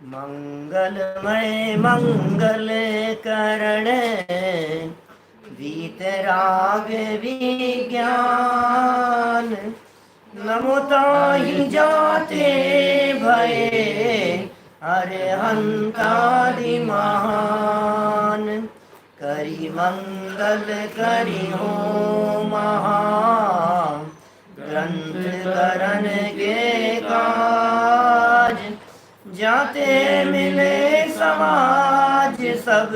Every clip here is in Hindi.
मंगलमय मंगल करण वीतराग विज्ञान नमोताहि जाते भये अरहंतादि महान करि मंगल करि हो महा ग्रंथ करण के काज जाते मिले समाज सब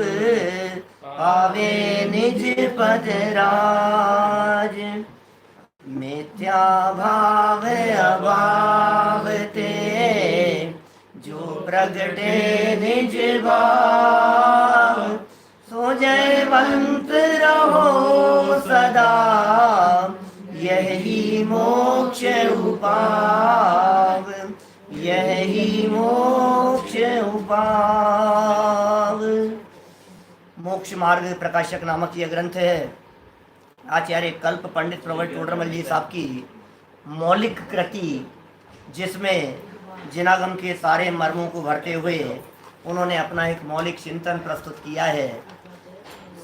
पावे निज पद राज मिथ्या भाव अभाव ते जो प्रगटे निज भाव सो जयवंत रहो सदा यही मोक्ष उपाव यही मोक्ष उपाव। मोक्ष मार्ग प्रकाशक नामक यह ग्रंथ है आचार्य कल्प पंडित प्रवर टोडरमल जी साहब की मौलिक कृति, जिसमें जिनागम के सारे मर्मों को भरते हुए उन्होंने अपना एक मौलिक चिंतन प्रस्तुत किया है।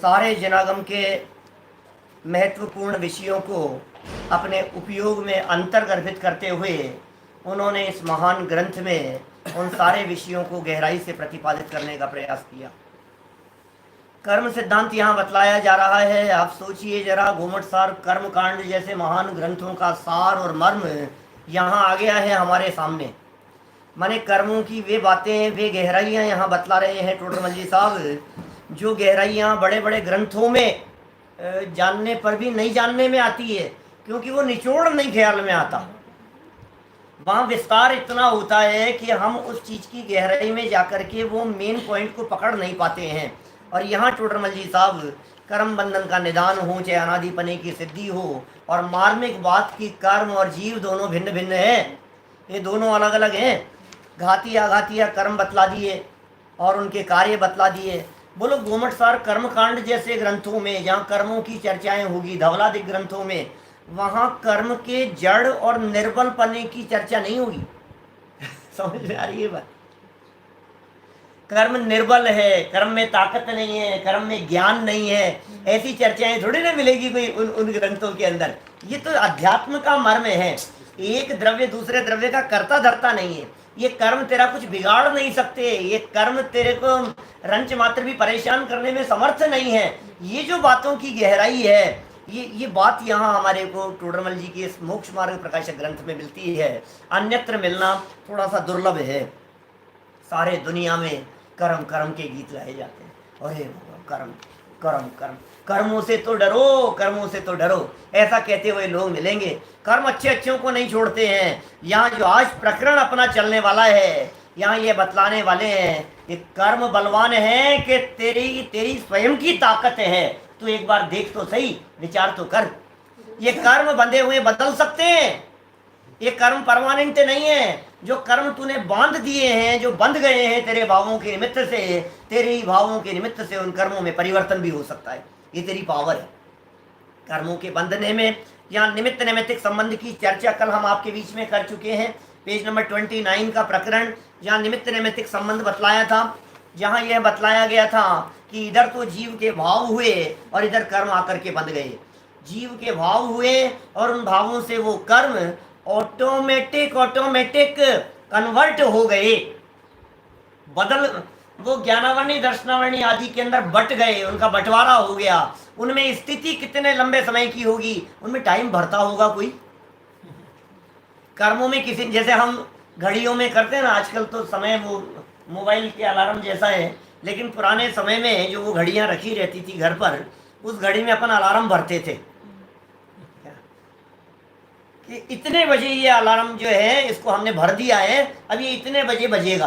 सारे जिनागम के महत्वपूर्ण विषयों को अपने उपयोग में अंतर्गर्भित करते हुए उन्होंने इस महान ग्रंथ में उन सारे विषयों को गहराई से प्रतिपादित करने का प्रयास किया। कर्म सिद्धांत यहाँ बतलाया जा रहा है। आप सोचिए जरा, घूमट सार कर्म कांड जैसे महान ग्रंथों का सार और मर्म यहाँ आ गया है हमारे सामने। माने कर्मों की वे बातें, वे गहराइयाँ यहाँ बतला रहे हैं टोडरमल जी साहब, जो गहराइयाँ बड़े बड़े ग्रंथों में जानने पर भी नहीं जानने में आती है, क्योंकि वो निचोड़ नहीं ख्याल में आता। वहाँ विस्तार इतना होता है कि हम उस चीज़ की गहराई में जाकर के वो मेन पॉइंट को पकड़ नहीं पाते हैं। और यहाँ टोडरमल जी साहब कर्म बंधन का निदान हो, चाहे अनादिपने की सिद्धि हो, और मार्मिक बात की कर्म और जीव दोनों भिन्न भिन्न हैं, ये दोनों अलग अलग हैं। घाती आघातिया कर्म बतला दिए और उनके कार्य बतला दिए। बोलो घूमट सार कर्मकांड जैसे ग्रंथों में जहाँ कर्मों की चर्चाएं होगी, धवलादिक ग्रंथों में, वहाँ कर्म के जड़ और निर्बल पने की चर्चा नहीं होगी। समझ में आ रही है बात? कर्म निर्बल है, कर्म में ताकत नहीं है, कर्म में ज्ञान नहीं है, ऐसी चर्चाएं थोड़ी ना मिलेगी कोई उन ग्रंथों के अंदर। ये तो अध्यात्म का मर्म है। एक द्रव्य दूसरे द्रव्य का कर्ता धर्ता नहीं है। ये कर्म तेरा कुछ बिगाड़ नहीं सकते, ये कर्म तेरे को रंच मात्र भी परेशान करने में समर्थ नहीं है। ये जो बातों की गहराई है, ये बात यहाँ हमारे को टोडरमल जी की इस मोक्ष मार्ग प्रकाशक ग्रंथ में मिलती है। अन्यत्र मिलना थोड़ा सा दुर्लभ है। सारे दुनिया में कर्म कर्म के गीत गाए जाते हैं। अरे कर्म कर्म कर्म, कर्मों से तो डरो, कर्मों से तो डरो, ऐसा कहते हुए लोग मिलेंगे। कर्म अच्छे अच्छों को नहीं छोड़ते हैं। यहाँ जो आज प्रकरण अपना चलने वाला है, यहाँ ये बतलाने वाले हैं कि कर्म बलवान है कि तेरी स्वयं की ताकत है। तो एक बार देख तो सही, विचार तो कर। ये कर्म बंधे हुए बदल सकते हैं, ये कर्म परमानेंट नहीं है। जो कर्म तूने बांध दिए हैं, जो बंध गए हैं तेरे भावों के निमित्त से, तेरे ही भावों के निमित्त से उन कर्मों में परिवर्तन भी हो सकता है। ये तेरी पावर है कर्मों के बंधने में। यहाँ निमित्त नैमित्तिक संबंध की चर्चा कल हम आपके बीच में कर चुके हैं। पेज नंबर 29 का प्रकरण, जहाँ निमित्त नैमित्तिक संबंध बतलाया था, जहाँ यह बतलाया गया था कि इधर तो जीव के भाव हुए और इधर कर्म आकर के बंध गए। जीव के भाव हुए और उन भावों से वो कर्म ऑटोमेटिक कन्वर्ट हो गए, बदल, वो ज्ञानावरणी दर्शनावरणी आदि के अंदर बट गए, उनका बंटवारा हो गया। उनमें स्थिति कितने लंबे समय की होगी, उनमें टाइम भरता होगा कोई। कर्मों में किसी, जैसे हम घड़ियों में करते हैं ना, आजकल तो समय वो मोबाइल के अलार्म जैसा है, लेकिन पुराने समय में जो वो घड़ियां रखी रहती थी घर पर, उस घड़ी में अपन अलार्म भरते थे कि इतने बजे ये अलार्म जो है इसको हमने भर दिया है, अब ये इतने बजे बजेगा।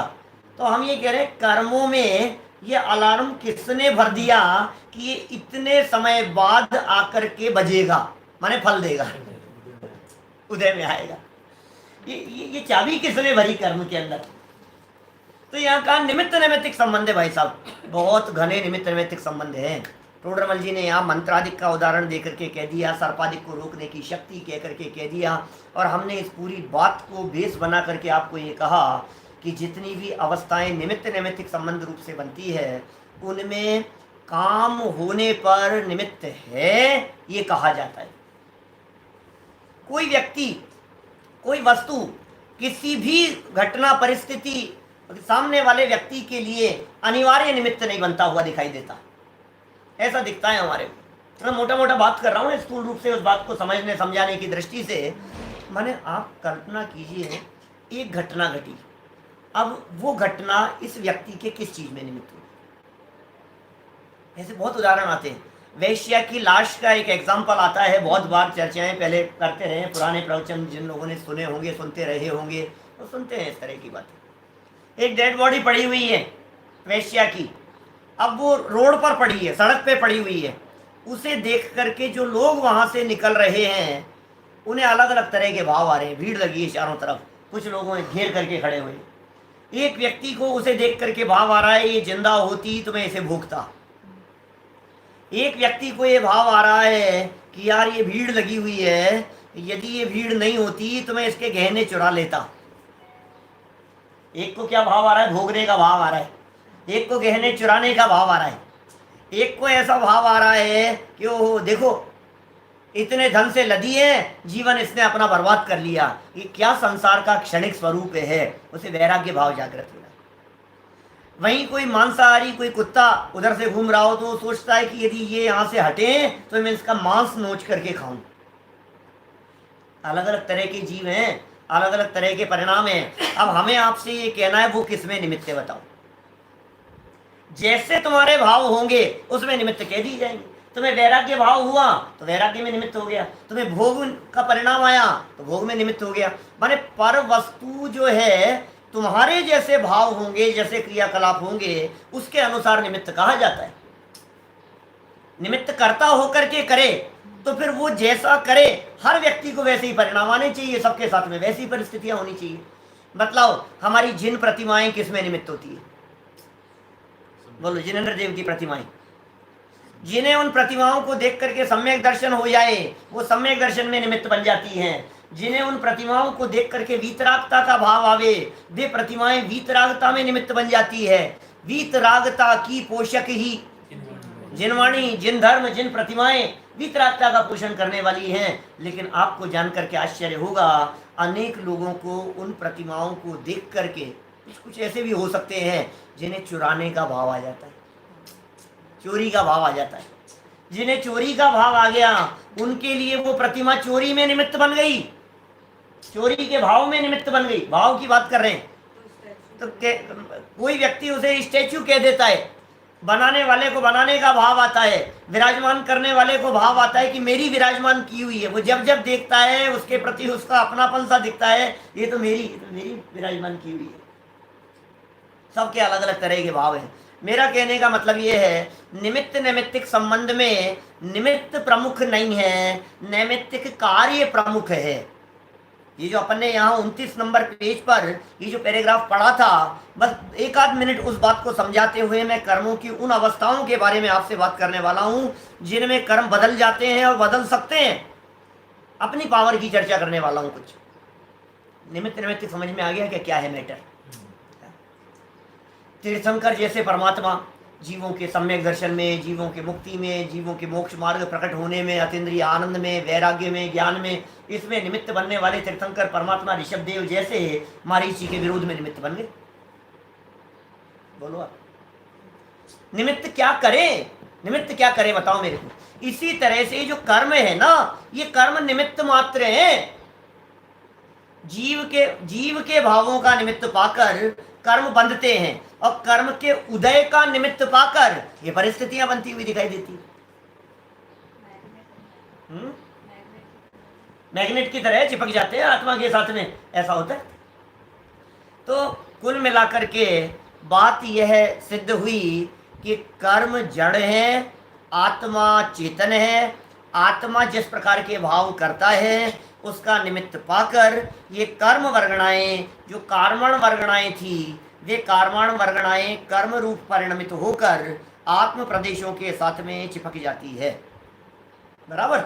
तो हम ये कह रहे हैं कर्मों में ये अलार्म किसने भर दिया कि ये इतने समय बाद आकर के बजेगा, माने फल देगा, उदय में आएगा। ये चाबी किसने भरी कर्म के अंदर? तो यहाँ का निमित्त नैमित्तिक संबंध है भाई साहब, बहुत घने निमित्त नैमित्तिक संबंध है। टोडरमल जी ने यहाँ मंत्रादिक का उदाहरण देकर के कह दिया, सर्पादिक को रोकने की शक्ति कह करके कह दिया, और हमने इस पूरी बात को बेस बना करके आपको ये कहा कि जितनी भी अवस्थाएं निमित्त नैमित्तिक संबंध रूप से बनती है उनमें काम होने पर निमित्त है ये कहा जाता है। कोई व्यक्ति, कोई वस्तु, किसी भी घटना परिस्थिति सामने वाले व्यक्ति के लिए अनिवार्य निमित्त नहीं बनता हुआ दिखाई देता, ऐसा दिखता है हमारे को। मैं मोटा मोटा बात कर रहा हूँ स्थूल रूप से उस बात को समझने समझाने की दृष्टि से। माने आप कल्पना कीजिए एक घटना घटी, अब वो घटना इस व्यक्ति के किस चीज में निमित्त हुई? ऐसे बहुत उदाहरण आते हैं। वैश्या की लाश का एक एग्जाम्पल आता है, बहुत बार चर्चाएं पहले करते रहे, पुराने प्रवचन जिन लोगों ने सुने होंगे, सुनते रहे होंगे, वो सुनते हैं इस तरह की बातें। एक डेड बॉडी पड़ी हुई है वैश्या की, अब वो रोड पर पड़ी है, सड़क पे पड़ी हुई है। उसे देख करके जो लोग वहां से निकल रहे हैं उन्हें अलग अलग तरह के भाव आ रहे हैं, भीड़ लगी है चारों तरफ, कुछ लोगों ने घेर करके खड़े हुए। एक व्यक्ति को उसे देख करके भाव आ रहा है ये जिंदा होती तो मैं इसे भूखता। एक व्यक्ति को ये भाव आ रहा है कि यार ये भीड़ लगी हुई है, यदि ये भीड़ नहीं होती तो मैं इसके गहने चुरा लेता। एक को क्या भाव आ रहा है? भोगने का भाव आ रहा है। एक को गहने चुराने का भाव आ रहा है। एक को ऐसा भाव आ रहा है कि ओहो देखो इतने धन से लदी है, जीवन इसने अपना बर्बाद कर लिया, ये क्या संसार का क्षणिक स्वरूप है, उसे वैराग्य भाव जागृत हो रहा है। वहीं कोई मांसाहारी, कोई कुत्ता उधर से घूम रहा हो तो वो सोचता है कि यदि ये यहाँ से हटे तो मैं इसका मांस नोच करके खाऊं। अलग अलग तरह के जीव हैं, अलग अलग तरह के परिणाम हैं। अब हमें आपसे ये कहना है वो किसमें निमित्त है बताओ। जैसे तुम्हारे भाव होंगे उसमें निमित्त कह दी जाएंगे। तुम्हें वैराग्य भाव हुआ तो वैराग्य में निमित्त हो गया, तुम्हें भोग का परिणाम आया तो भोग में निमित्त हो गया। माने पर वस्तु जो है तुम्हारे जैसे भाव होंगे, जैसे क्रियाकलाप होंगे, उसके अनुसार निमित्त कहा जाता है। निमित्त कर्ता होकर के करे तो फिर वो जैसा करे हर व्यक्ति को वैसे ही परिणाम आने चाहिए, सबके साथ में वैसी परिस्थितियां होनी चाहिए। मतलब हमारी जिन प्रतिमाएं किस में निमित्त होती है? बोलो। जिनेंद्र देव की प्रतिमाएं, जिन्हें उन प्रतिमाओं को देख करके सम्यक दर्शन हो जाए वो सम्यक दर्शन में निमित्त बन जाती हैं। जिन्हें उन प्रतिमाओं को देख करके वीतरागता का भाव आवे वे प्रतिमाएं वीतरागता में निमित्त बन जाती है। वीतरागता की पोषक ही जिन वाणी, जिन धर्म, जिन प्रतिमाएं वीतरागता का पोषण करने वाली हैं। लेकिन आपको जानकर के आश्चर्य होगा, अनेक लोगों को उन प्रतिमाओं को देख करके कुछ ऐसे भी हो सकते हैं जिन्हें चुराने का भाव आ जाता है, चोरी का भाव आ जाता है। जिन्हें चोरी का भाव आ गया उनके लिए वो प्रतिमा चोरी में निमित्त बन गई, चोरी के भाव में निमित्त बन गई। भाव की बात कर रहे हैं तो कोई व्यक्ति उसे स्टैचू कह देता है, बनाने वाले को बनाने का भाव आता है, विराजमान करने वाले को भाव आता है कि मेरी विराजमान की हुई है। वो जब जब देखता है उसके प्रति उसका अपनापन सा दिखता है, ये तो मेरी विराजमान की हुई है। सबके अलग अलग तरह के भाव हैं। मेरा कहने का मतलब ये है निमित्त नैमित्तिक संबंध में निमित्त प्रमुख नहीं है, नैमित्तिक कार्य प्रमुख है। ये जो अपन ने यहाँ 29 नंबर पेज पर ये जो पैराग्राफ पढ़ा था, बस एक आध मिनट उस बात को समझाते हुए मैं कर्मों की उन अवस्थाओं के बारे में आपसे बात करने वाला हूँ जिनमें कर्म बदल जाते हैं और बदल सकते हैं। अपनी पावर की चर्चा करने वाला हूँ। कुछ निमित्त नैमित्तिक समझ में आ गया क्या है मैटर? तीर्थंकर जैसे परमात्मा जीवों के सम्यक दर्शन में, जीवों के मुक्ति में, जीवों के मोक्ष मार्ग प्रकट होने में, अतीन्द्रिय आनंद में, वैराग्य में, ज्ञान में, इसमें निमित्त बनने वाले तीर्थंकर परमात्मा ऋषभदेव जैसे मारीची के विरोध में निमित्त बन गए। बोलो आप, निमित्त क्या करे? निमित्त क्या करे बताओ मेरे को। इसी तरह से जो कर्म है ना, ये कर्म निमित्त मात्र है। जीव के भावों का निमित्त पाकर कर्म बंधते हैं और कर्म के उदय का निमित्त पाकर ये परिस्थितियां बनती हुई दिखाई देती। मैग्नेट की तरह चिपक जाते हैं आत्मा के साथ में, ऐसा होता है। तो कुल मिलाकर के बात यह सिद्ध हुई कि कर्म जड़ है, आत्मा चेतन है। आत्मा जिस प्रकार के भाव करता है उसका निमित्त पाकर ये कर्म वर्गणाएं, जो कार्मण वर्गणाएं थी, वे कार्मण वर्गणाएं कर्म रूप परिणमित होकर आत्म प्रदेशों के साथ में चिपक जाती है। बराबर।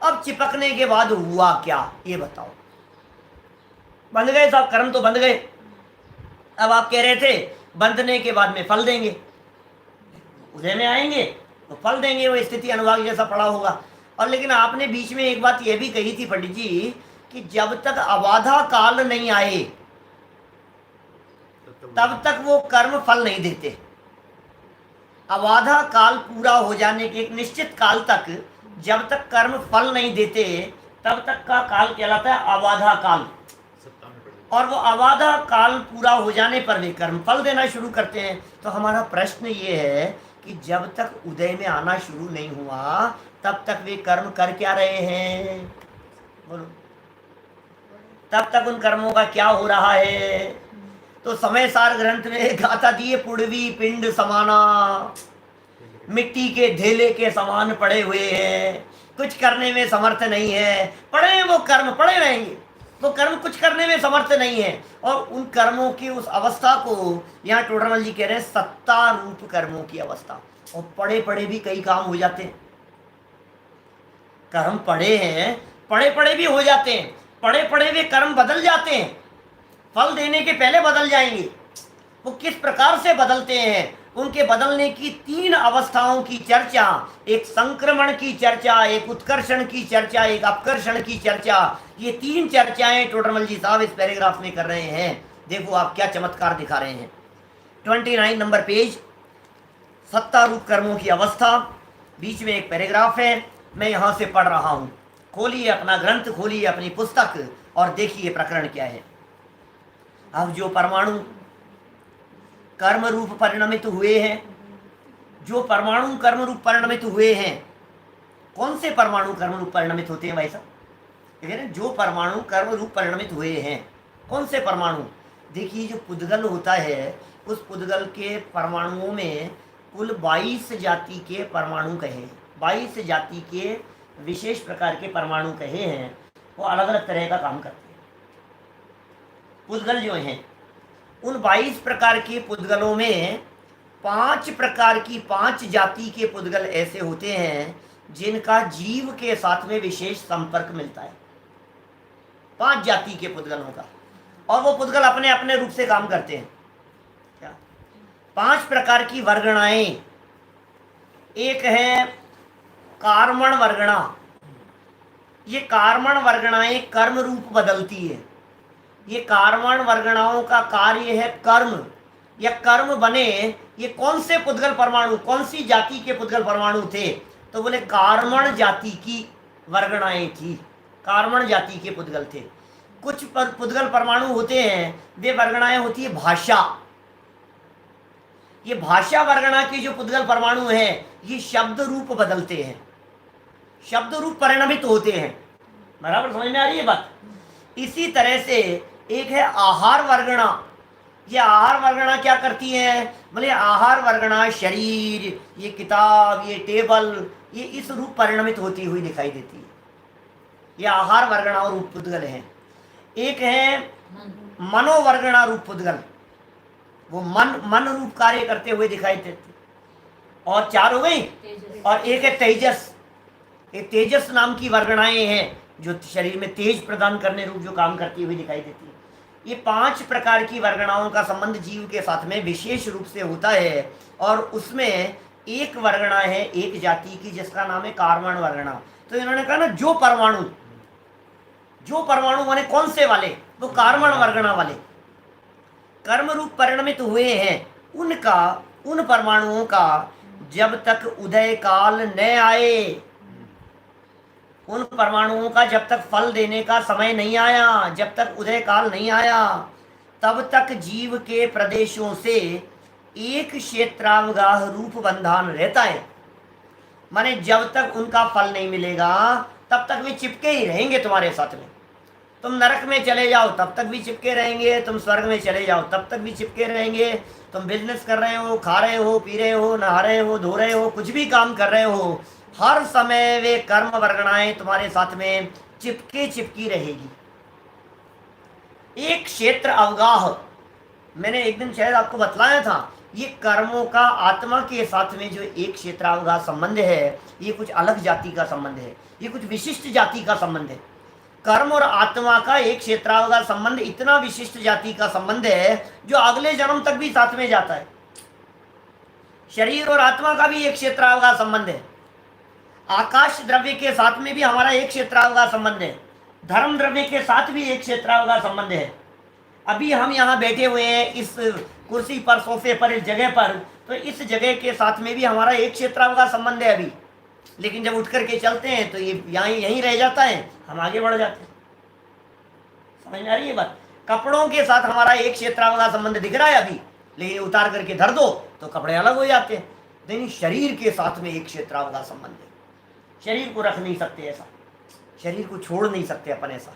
अब चिपकने के बाद हुआ क्या ये बताओ। बंध गए साहब, कर्म तो बंध गए। अब आप कह रहे थे बंधने के बाद में फल देंगे, उदय में आएंगे तो फल देंगे, वो स्थिति अनुभाग जैसा पड़ा होगा। और लेकिन आपने बीच में एक बात यह भी कही थी पंडित जी कि जब तक अबाधा काल नहीं आए तब तक वो कर्म फल नहीं देते। अबाधा काल पूरा हो जाने के एक निश्चित काल तक जब तक कर्म फल नहीं देते तब तक का काल कहलाता है अबाधा काल। और वो अबाधा काल पूरा हो जाने पर वे कर्म फल देना शुरू करते हैं। तो हमारा प्रश्न ये है कि जब तक उदय में आना शुरू नहीं हुआ तब तक वे कर्म कर क्या रहे हैं? बोलो, तब तक उन कर्मों का क्या हो रहा है? तो समय सार ग्रंथ में गाथा दिए, पुड़वी पिंड समाना, मिट्टी के ढेले के समान पड़े हुए हैं, कुछ करने में समर्थ नहीं है। पड़े वो कर्म पड़े रहेंगे, वो कर्म कुछ करने में समर्थ नहीं है। और उन कर्मों की उस अवस्था को यहाँ टोडरमल जी कह रहे हैं सत्ता रूप कर्मों की अवस्था। और पड़े पड़े भी कई काम हो जाते हैं, कर्म पड़े हैं, पड़े पड़े भी हो जाते हैं, पड़े पड़े वे कर्म बदल जाते हैं, फल देने के पहले बदल जाएंगे। वो किस प्रकार से बदलते हैं, उनके बदलने की 3 अवस्थाओं की चर्चा, एक संक्रमण की चर्चा, एक उत्कर्षण की चर्चा, एक अपकर्षण की चर्चा, ये 3 चर्चाएं टोडरमल जी साहब इस पैराग्राफ में कर रहे हैं। देखो आप क्या चमत्कार दिखा रहे हैं। 29 नंबर पेज, सत्ता रूप कर्मों की अवस्था, बीच में एक पैराग्राफ है, मैं यहाँ से पढ़ रहा हूँ। खोलिए अपना ग्रंथ, खोलिए अपनी पुस्तक और देखिए प्रकरण क्या है। अब जो परमाणु कर्म रूप परिणमित हुए हैं, जो परमाणु कर्म रूप परिणमित हुए हैं, कौन से परमाणु कर्म रूप परिणमित होते हैं भाई साहब? ठीक है ना, जो परमाणु कर्म रूप परिणमित हुए हैं, कौन से परमाणु? देखिए जो पुद्गल होता है, उस पुद्गल के परमाणुओं में कुल 22 जाति के परमाणु कहे, 22 जाति के विशेष प्रकार के परमाणु कहे हैं। वो अलग अलग तरह का काम करते हैं। पुद्गल जो हैं, उन 22 प्रकार के पुद्गलों में 5 प्रकार की 5 जाति के पुद्गल ऐसे होते हैं जिनका जीव के साथ में विशेष संपर्क मिलता है, 5 जाति के पुद्गलों का। और वो पुद्गल अपने अपने रूप से काम करते हैं। क्या? 5 प्रकार की वर्गणाएं। एक है कार्मण वर्गणा। ये कार्मण वर्गणाएं कर्म रूप बदलती है। ये कार्मण वर्गणाओं का कार्य है कर्म, या कर्म बने। ये कौन से पुद्गल परमाणु, कौन सी जाति के पुद्गल परमाणु थे? तो बोले कार्मण जाति की वर्गणाएं थी, कार्मण जाति के पुद्गल थे। कुछ पुद्गल परमाणु होते हैं, वे वर्गणाएं होती है भाषा। ये भाषा वर्गणा के जो पुद्गल परमाणु हैं, ये शब्द रूप बदलते हैं, शब्द रूप परिणमित होते हैं। बराबर समझ में आ रही है बात? इसी तरह से एक है आहार वर्गणा। ये आहार वर्गणा क्या करती है? बोले आहार वर्गणा शरीर, ये किताब, ये टेबल, ये इस रूप परिणमित होती हुई दिखाई देती है। ये आहार वर्गणा और रूप पुद्गल है। एक है मनोवर्गणा रूप पुद्गल, वो मन रूप कार्य करते हुए दिखाई देते। और 4 हो गई। और एक है तेजस। एक तेजस नाम की वर्गणाएं हैं जो शरीर में तेज प्रदान करने रूप जो काम करती हुई दिखाई देती है। ये 5 प्रकार की वर्गणाओं का संबंध जीव के साथ में विशेष रूप से होता है। और उसमें एक वर्गणा है एक जाति की जिसका नाम है कार्मण वर्गणा। तो इन्होंने कहा ना जो परमाणु माने कौन से वाले? तो कार्मण वर्गणा वाले कर्म रूप परिणमित हुए हैं, उनका, उन परमाणुओं का जब तक उदय काल न आए, उन परमाणुओं का जब तक फल देने का समय नहीं आया, जब तक उदय काल नहीं आया, तब तक जीव के प्रदेशों से एक क्षेत्रावगाह रूप बंधन रहता है। माने जब तक उनका फल नहीं मिलेगा तब तक वे चिपके ही रहेंगे तुम्हारे साथ में। तुम नरक में चले जाओ तब तक भी चिपके रहेंगे, तुम स्वर्ग में चले जाओ तब तक भी चिपके रहेंगे। तुम बिजनेस कर रहे हो, खा रहे हो, पी रहे हो, नहा रहे हो, धो रहे हो, कुछ भी काम कर रहे हो, हर समय वे कर्म वर्गणाएं तुम्हारे साथ में चिपकी रहेगी। एक क्षेत्र अवगाह, मैंने एक दिन शायद आपको बतलाया था, ये कर्मों का आत्मा के साथ में जो एक क्षेत्रावगाह संबंध है, ये कुछ अलग जाति का संबंध है, ये कुछ विशिष्ट जाति का संबंध है। कर्म और आत्मा का एक क्षेत्रावगा संबंध इतना विशिष्ट जाति का संबंध है जो अगले जन्म तक भी साथ में जाता है। शरीर और आत्मा का भी एक क्षेत्रावगा संबंध है। आकाश द्रव्य के साथ में भी हमारा एक क्षेत्रावगा संबंध है। धर्म द्रव्य के साथ भी एक क्षेत्रावगा संबंध है। अभी हम यहाँ बैठे हुए हैं इस कुर्सी पर, सोफे पर, इस जगह पर, तो इस जगह के साथ में भी हमारा एक क्षेत्रावगा संबंध है अभी। लेकिन जब उठ करके चलते हैं तो ये यहीं रह जाता है, हम आगे बढ़ जाते हैं। समझ में आ रही है बात? कपड़ों के साथ हमारा एक क्षेत्रावगा संबंध दिख रहा है अभी, लेकिन उतार करके धर दो तो कपड़े अलग हो जाते हैं। लेकिन शरीर के साथ में एक क्षेत्रावगा संबंध है। शरीर को रख नहीं सकते ऐसा, शरीर को छोड़ नहीं सकते अपन ऐसा।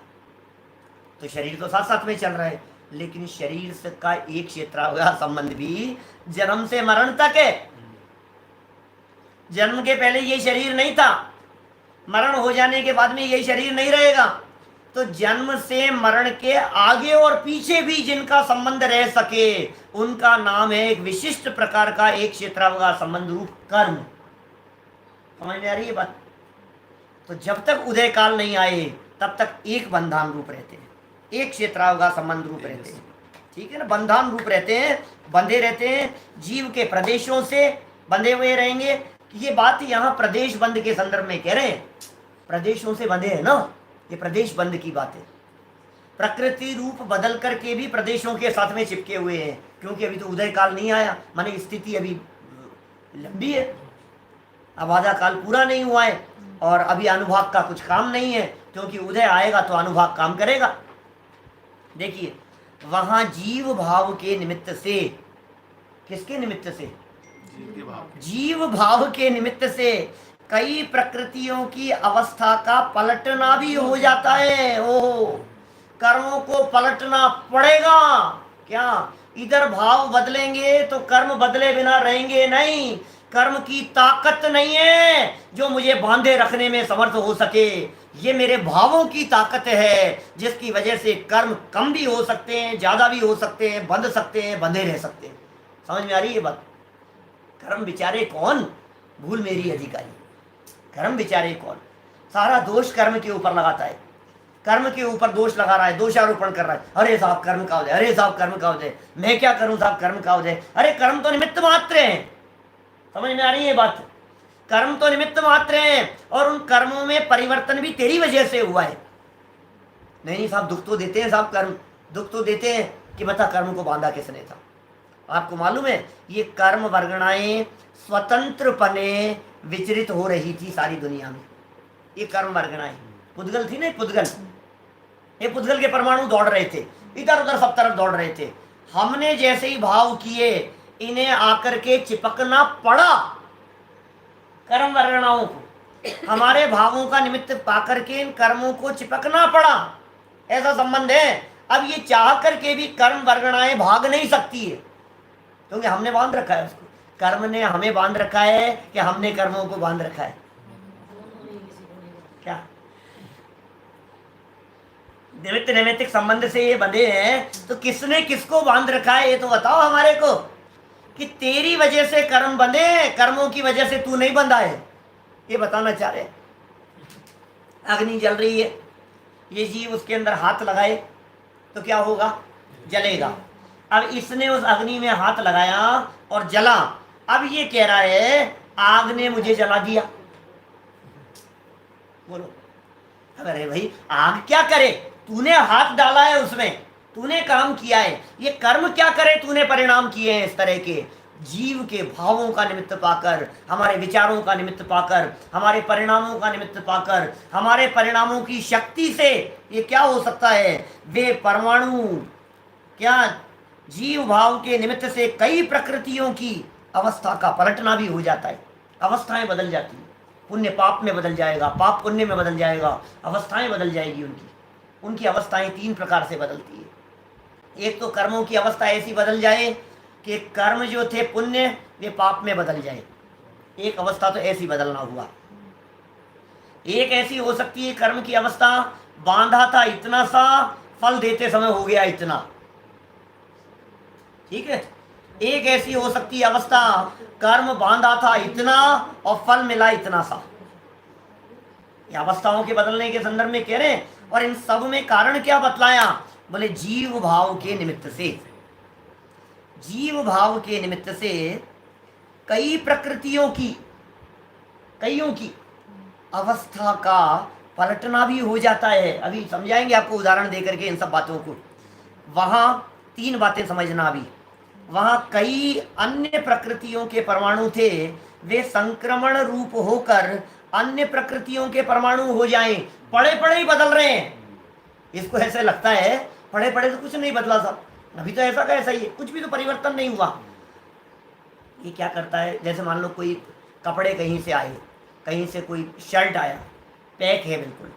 तो शरीर तो साथ साथ में चल रहा है, लेकिन शरीर से का एक क्षेत्रावगा संबंध भी जन्म से मरण तक है। जन्म के पहले ये शरीर नहीं था, मरण हो जाने के बाद में ये शरीर नहीं रहेगा। तो जन्म से मरण के आगे और पीछे भी जिनका संबंध रह सके उनका नाम है एक विशिष्ट प्रकार का एक क्षेत्रावगा संबंध रूप कर्म। समझ में आ रही है बात? तो जब तक उदय काल नहीं आए तब तक एक बंधान रूप रहते हैं, एक क्षेत्रावगा संबंध रूप रहते हैं। ठीक है ना? बंधान रूप रहते हैं, बंधे रहते हैं, जीव के प्रदेशों से बंधे हुए रहेंगे। ये बात यहाँ प्रदेश बंध के संदर्भ में कह रहे हैं, प्रदेशों से बंधे हैं ना, ये प्रदेश बंध की बात है। प्रकृति रूप बदल करके भी प्रदेशों के साथ में चिपके हुए हैं, क्योंकि अभी तो उदय काल नहीं आया, माने स्थिति अभी लंबी है, अब आधा काल पूरा नहीं हुआ है और अभी अनुभाग का कुछ काम नहीं है, क्योंकि उदय आएगा तो अनुभाग काम करेगा। देखिए वहां जीव भाव के निमित्त से, किसके निमित्त से? जीव भाव के निमित्त से कई प्रकृतियों की अवस्था का पलटना भी हो जाता है। ओहो, कर्मों को पलटना पड़ेगा। क्या इधर भाव बदलेंगे तो कर्म बदले बिना रहेंगे नहीं। कर्म की ताकत नहीं है जो मुझे बांधे रखने में समर्थ हो सके, ये मेरे भावों की ताकत है जिसकी वजह से कर्म कम भी हो सकते हैं, ज्यादा भी हो सकते हैं, बंध सकते हैं, बंधे रह सकते हैं। समझ में आ रही है बात? कर्म बिचारे कौन? भूल मेरी अधिकारी। कर्म बिचारे कौन? सारा दोष कर्म के ऊपर लगाता है, कर्म के ऊपर दोष लगा रहा है, दोषारोपण कर रहा है। अरे साहब कर्म का उदय, अरे साहब कर्म का उदय, मैं क्या करूं साहब कर्म का उदय। अरे कर्म तो निमित्त मात्र हैं। समझ में आ रही है बात? कर्म तो निमित्त मात्र हैं और उन कर्मों में परिवर्तन भी तेरी वजह से हुआ है। नहीं साहब दुख तो देते हैं साहब, कर्म दुख तो देते हैं कि बता कर्म को बांधा किसने था। आपको मालूम है ये कर्म वर्गणाएं स्वतंत्रपने विचरित हो रही थी सारी दुनिया में। ये कर्म वर्गणाएं, पुद्गल थी ना, पुद्गल, ये पुद्गल के परमाणु दौड़ रहे थे, इधर उधर सब तरफ दौड़ रहे थे। हमने जैसे ही भाव किए इन्हें आकर के चिपकना पड़ा कर्म वर्गणाओं को। हमारे भावों का निमित्त पाकर के इन कर्मों को चिपकना पड़ा, ऐसा संबंध है। अब ये चाह करके भी कर्म वर्गणाएं भाग नहीं सकती है, क्योंकि हमने बांध रखा है उसको। कर्म ने हमें बांध रखा है कि हमने कर्मों को बांध रखा है? क्या निमित्त नैमित्तिक संबंध से ये बंधे हैं, तो किसने किसको बांध रखा है ये तो बताओ हमारे को। कि तेरी वजह से कर्म बंधे, कर्मों की वजह से तू नहीं बंधा है, ये बताना चाह रहे। अग्नि जल रही है, ये जीव उसके अंदर हाथ लगाए तो क्या होगा? जलेगा। अब इसने उस अग्नि में हाथ लगाया और जला। अब ये कह रहा है आग ने मुझे जला दिया। बोलो अरे भाई आग क्या करे? तूने हाथ डाला है उसमें, तूने काम किया है। ये कर्म क्या करे? तूने परिणाम किए हैं इस तरह के। जीव के भावों का निमित्त पाकर, हमारे विचारों का निमित्त पाकर, हमारे परिणामों का निमित्त पाकर, हमारे परिणामों की शक्ति से ये क्या हो सकता है? वे परमाणु क्या जीव भाव के निमित्त से कई प्रकृतियों की अवस्था का पलटना भी हो जाता है। अवस्थाएं बदल जाती है, पुण्य पाप में बदल जाएगा, पाप पुण्य में बदल जाएगा, अवस्थाएं बदल जाएगी उनकी अवस्थाएं 3 प्रकार से बदलती है। एक तो कर्मों की अवस्था ऐसी बदल जाए कि कर्म जो थे पुण्य वे पाप में बदल जाए, एक अवस्था तो ऐसी बदलना हुआ। एक ऐसी हो सकती है कर्म की अवस्था, बांधा था इतना सा, फल देते समय हो गया इतना, ठीक है। एक ऐसी हो सकती है अवस्था, कर्म बांधा था इतना और फल मिला इतना सा। ये अवस्थाओं के बदलने के संदर्भ में कह रहे हैं। और इन सब में कारण क्या बतलाया? बोले जीव भाव के निमित्त से। जीव भाव के निमित्त से कई प्रकृतियों की, कईयों की अवस्था का पलटना भी हो जाता है। अभी समझाएंगे आपको उदाहरण देकर के इन सब बातों को। वहां 3 बातें समझना। अभी वहां कई अन्य प्रकृतियों के परमाणु थे, वे संक्रमण रूप होकर अन्य प्रकृतियों के परमाणु हो जाएं। पड़े पड़े ही बदल रहे हैं। इसको ऐसे लगता है पड़े पड़े तो कुछ नहीं बदला साहब, अभी तो ऐसा का ऐसा ही है, कुछ भी तो परिवर्तन नहीं हुआ। ये क्या करता है, जैसे मान लो कोई कपड़े कहीं से आए, कहीं से कोई शर्ट आया, पैक है बिल्कुल,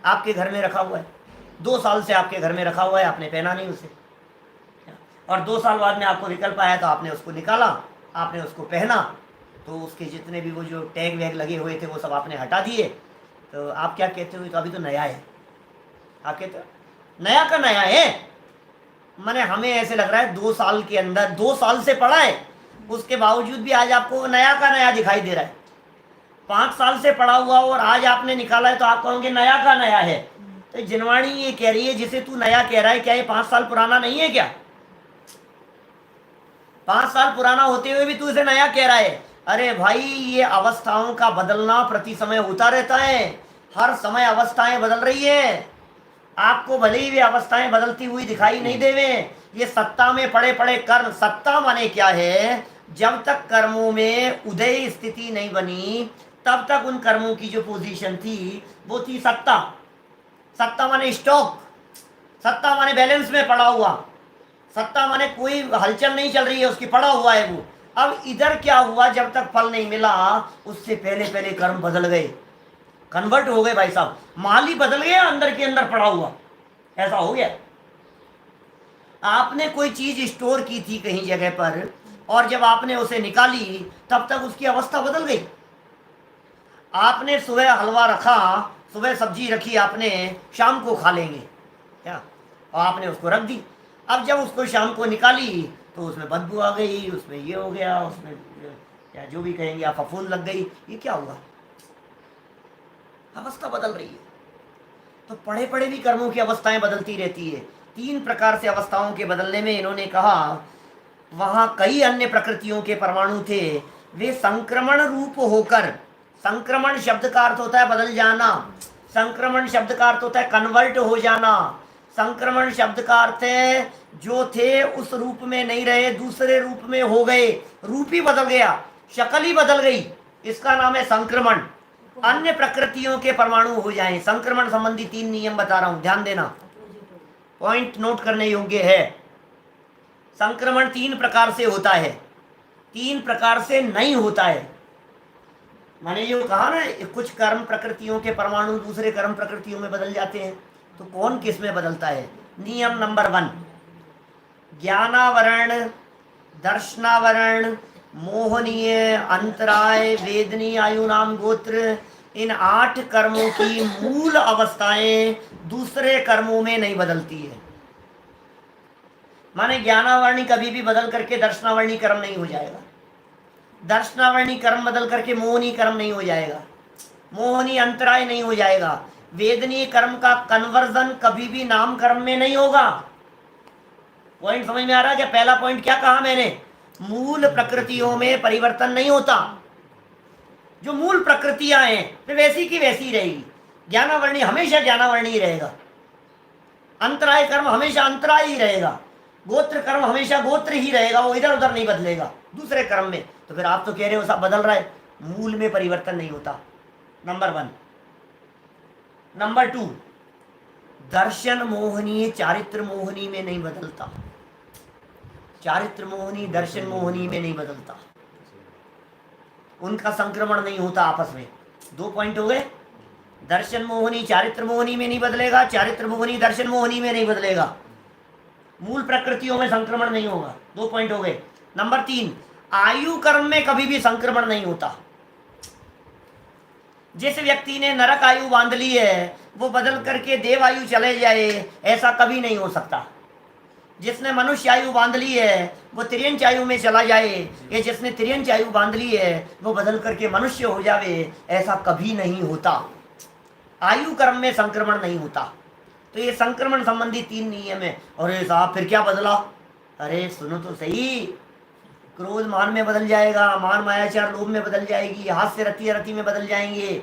आपके घर में रखा हुआ है, 2 साल से आपके घर में रखा हुआ है, आपने पहना नहीं उसे, और 2 साल बाद में आपको विकल्प आया तो आपने उसको निकाला, आपने उसको पहना, तो उसके जितने भी वो जो टैग वैग लगे हुए थे वो सब आपने हटा दिए। तो आप क्या कहते हो? तो अभी तो नया है। आप कहते हो नया का नया है, माने हमें ऐसे लग रहा है 2 साल के अंदर, 2 साल से पड़ा है, उसके बावजूद भी आज आपको नया का नया दिखाई दे रहा है। 5 साल से पड़ा हुआ और आज आपने निकाला है तो आप कहोगे नया का नया है। तो जिनवाणी ये कह रही है जिसे तू नया कह रहा है, क्या ये 5 साल पुराना नहीं है क्या? 5 साल पुराना होते हुए भी तू इसे नया कह रहा है। अरे भाई, ये अवस्थाओं का बदलना प्रति समय होता रहता है, हर समय अवस्थाएं बदल रही है। आपको भले ही वे अवस्थाएं बदलती हुई दिखाई नहीं देवे, ये सत्ता में पड़े पड़े कर्म। सत्ता माने क्या है? जब तक कर्मों में उदय स्थिति नहीं बनी तब तक उन कर्मों की जो पोजीशन थी वो थी सत्ता। सत्ता माने स्टॉक, सत्ता माने बैलेंस में पड़ा हुआ, सत्ता माने कोई हलचल नहीं चल रही है, उसकी पड़ा हुआ है वो। अब इधर क्या हुआ, जब तक फल नहीं मिला उससे पहले पहले कर्म बदल गए, कन्वर्ट हो गए। भाई साहब, माल ही बदल गया अंदर के अंदर पड़ा हुआ, ऐसा हो गया। आपने कोई चीज स्टोर की थी कहीं जगह पर, और जब आपने उसे निकाली तब तक उसकी अवस्था बदल गई। आपने सुबह हलवा रखा, सुबह सब्जी रखी आपने, शाम को खा लेंगे क्या, और आपने उसको रख दी। अब जब उसको शाम को निकाली तो उसमें बदबू आ गई, उसमें ये हो गया, उसमें या जो भी कहेंगे आप, फफूंद लग गई। ये क्या हुआ? अवस्था बदल रही है। तो पड़े पड़े भी कर्मों की अवस्थाएं बदलती रहती है। 3 प्रकार से अवस्थाओं के बदलने में इन्होंने कहा वहां कई अन्य प्रकृतियों के परमाणु थे, वे संक्रमण रूप होकर, संक्रमण शब्द का अर्थ होता है बदल जाना, संक्रमण शब्द का अर्थ होता है कन्वर्ट हो जाना, संक्रमण शब्द का अर्थ है जो थे उस रूप में नहीं रहे, दूसरे रूप में हो गए, रूप ही बदल गया, शक्ल ही बदल गई, इसका नाम है संक्रमण। अन्य प्रकृतियों के परमाणु हो जाएं। संक्रमण संबंधी 3 नियम बता रहा हूं, ध्यान देना, पॉइंट नोट करने योग्य है। संक्रमण 3 प्रकार से होता है, 3 प्रकार से नहीं होता है। मैंने जो कहा ना, कुछ कर्म प्रकृतियों के परमाणु दूसरे कर्म प्रकृतियों में बदल जाते हैं, तो कौन किस में बदलता है? नियम नंबर 1, ज्ञानावरण, दर्शनावरण, मोहनीय, अंतराय, वेदनी, आयु, नाम, गोत्र, इन 8 कर्मों की मूल अवस्थाएं दूसरे कर्मों में नहीं बदलती है। माने ज्ञानावर्णी कभी भी बदल करके दर्शनावर्णी कर्म नहीं हो जाएगा, दर्शनावर्णी कर्म बदल करके मोहनी कर्म नहीं हो जाएगा, मोहनी अंतराय नहीं हो जाएगा, वेदनीय कर्म का कन्वर्जन कभी भी नाम कर्म में नहीं होगा। पॉइंट समझ में आ रहा है क्या? पहला पॉइंट क्या कहा मैंने? मूल प्रकृतियों में परिवर्तन नहीं होता। जो मूल प्रकृतियां हैं वे वैसी की वैसी ही रहेगी। ज्ञानावर्णी हमेशा ज्ञानावर्णी ही रहेगा, अंतराय कर्म हमेशा अंतराय ही रहेगा, गोत्र कर्म हमेशा गोत्र ही रहेगा, वो इधर उधर नहीं बदलेगा दूसरे कर्म में। तो फिर आप तो कह रहे हो सब बदल रहा है, मूल में परिवर्तन नहीं होता, नंबर 1। नंबर 2, दर्शन मोहनी चारित्र मोहनी में नहीं बदलता, चारित्र मोहनी दर्शन मोहनी में नहीं बदलता, उनका संक्रमण नहीं होता आपस में। 2 पॉइंट हो गए। दर्शन मोहनी चारित्र मोहनी में नहीं बदलेगा, चारित्र मोहनी दर्शन मोहनी में नहीं बदलेगा, मूल प्रकृतियों में संक्रमण नहीं होगा। 2 पॉइंट हो गए। नंबर 3, आयु कर्म में कभी भी संक्रमण नहीं होता। जिस व्यक्ति ने नरक आयु बांध ली है वो बदल करके देव आयु चले जाए, ऐसा कभी नहीं हो सकता। जिसने मनुष्य आयु बांध ली है वो तिर्यंच आयु में चला जाए, या जिसने तिर्यंच आयु बांध ली है वो बदल करके मनुष्य हो जावे, ऐसा कभी नहीं होता। आयु कर्म में संक्रमण नहीं होता। तो ये संक्रमण संबंधी 3 नियम है। अरे साहब फिर क्या बदला? अरे सुनो तो सही, क्रोध मान में बदल जाएगा, मान मायाचार लोभ में बदल जाएगी, हास्य रति रति में बदल जाएंगे।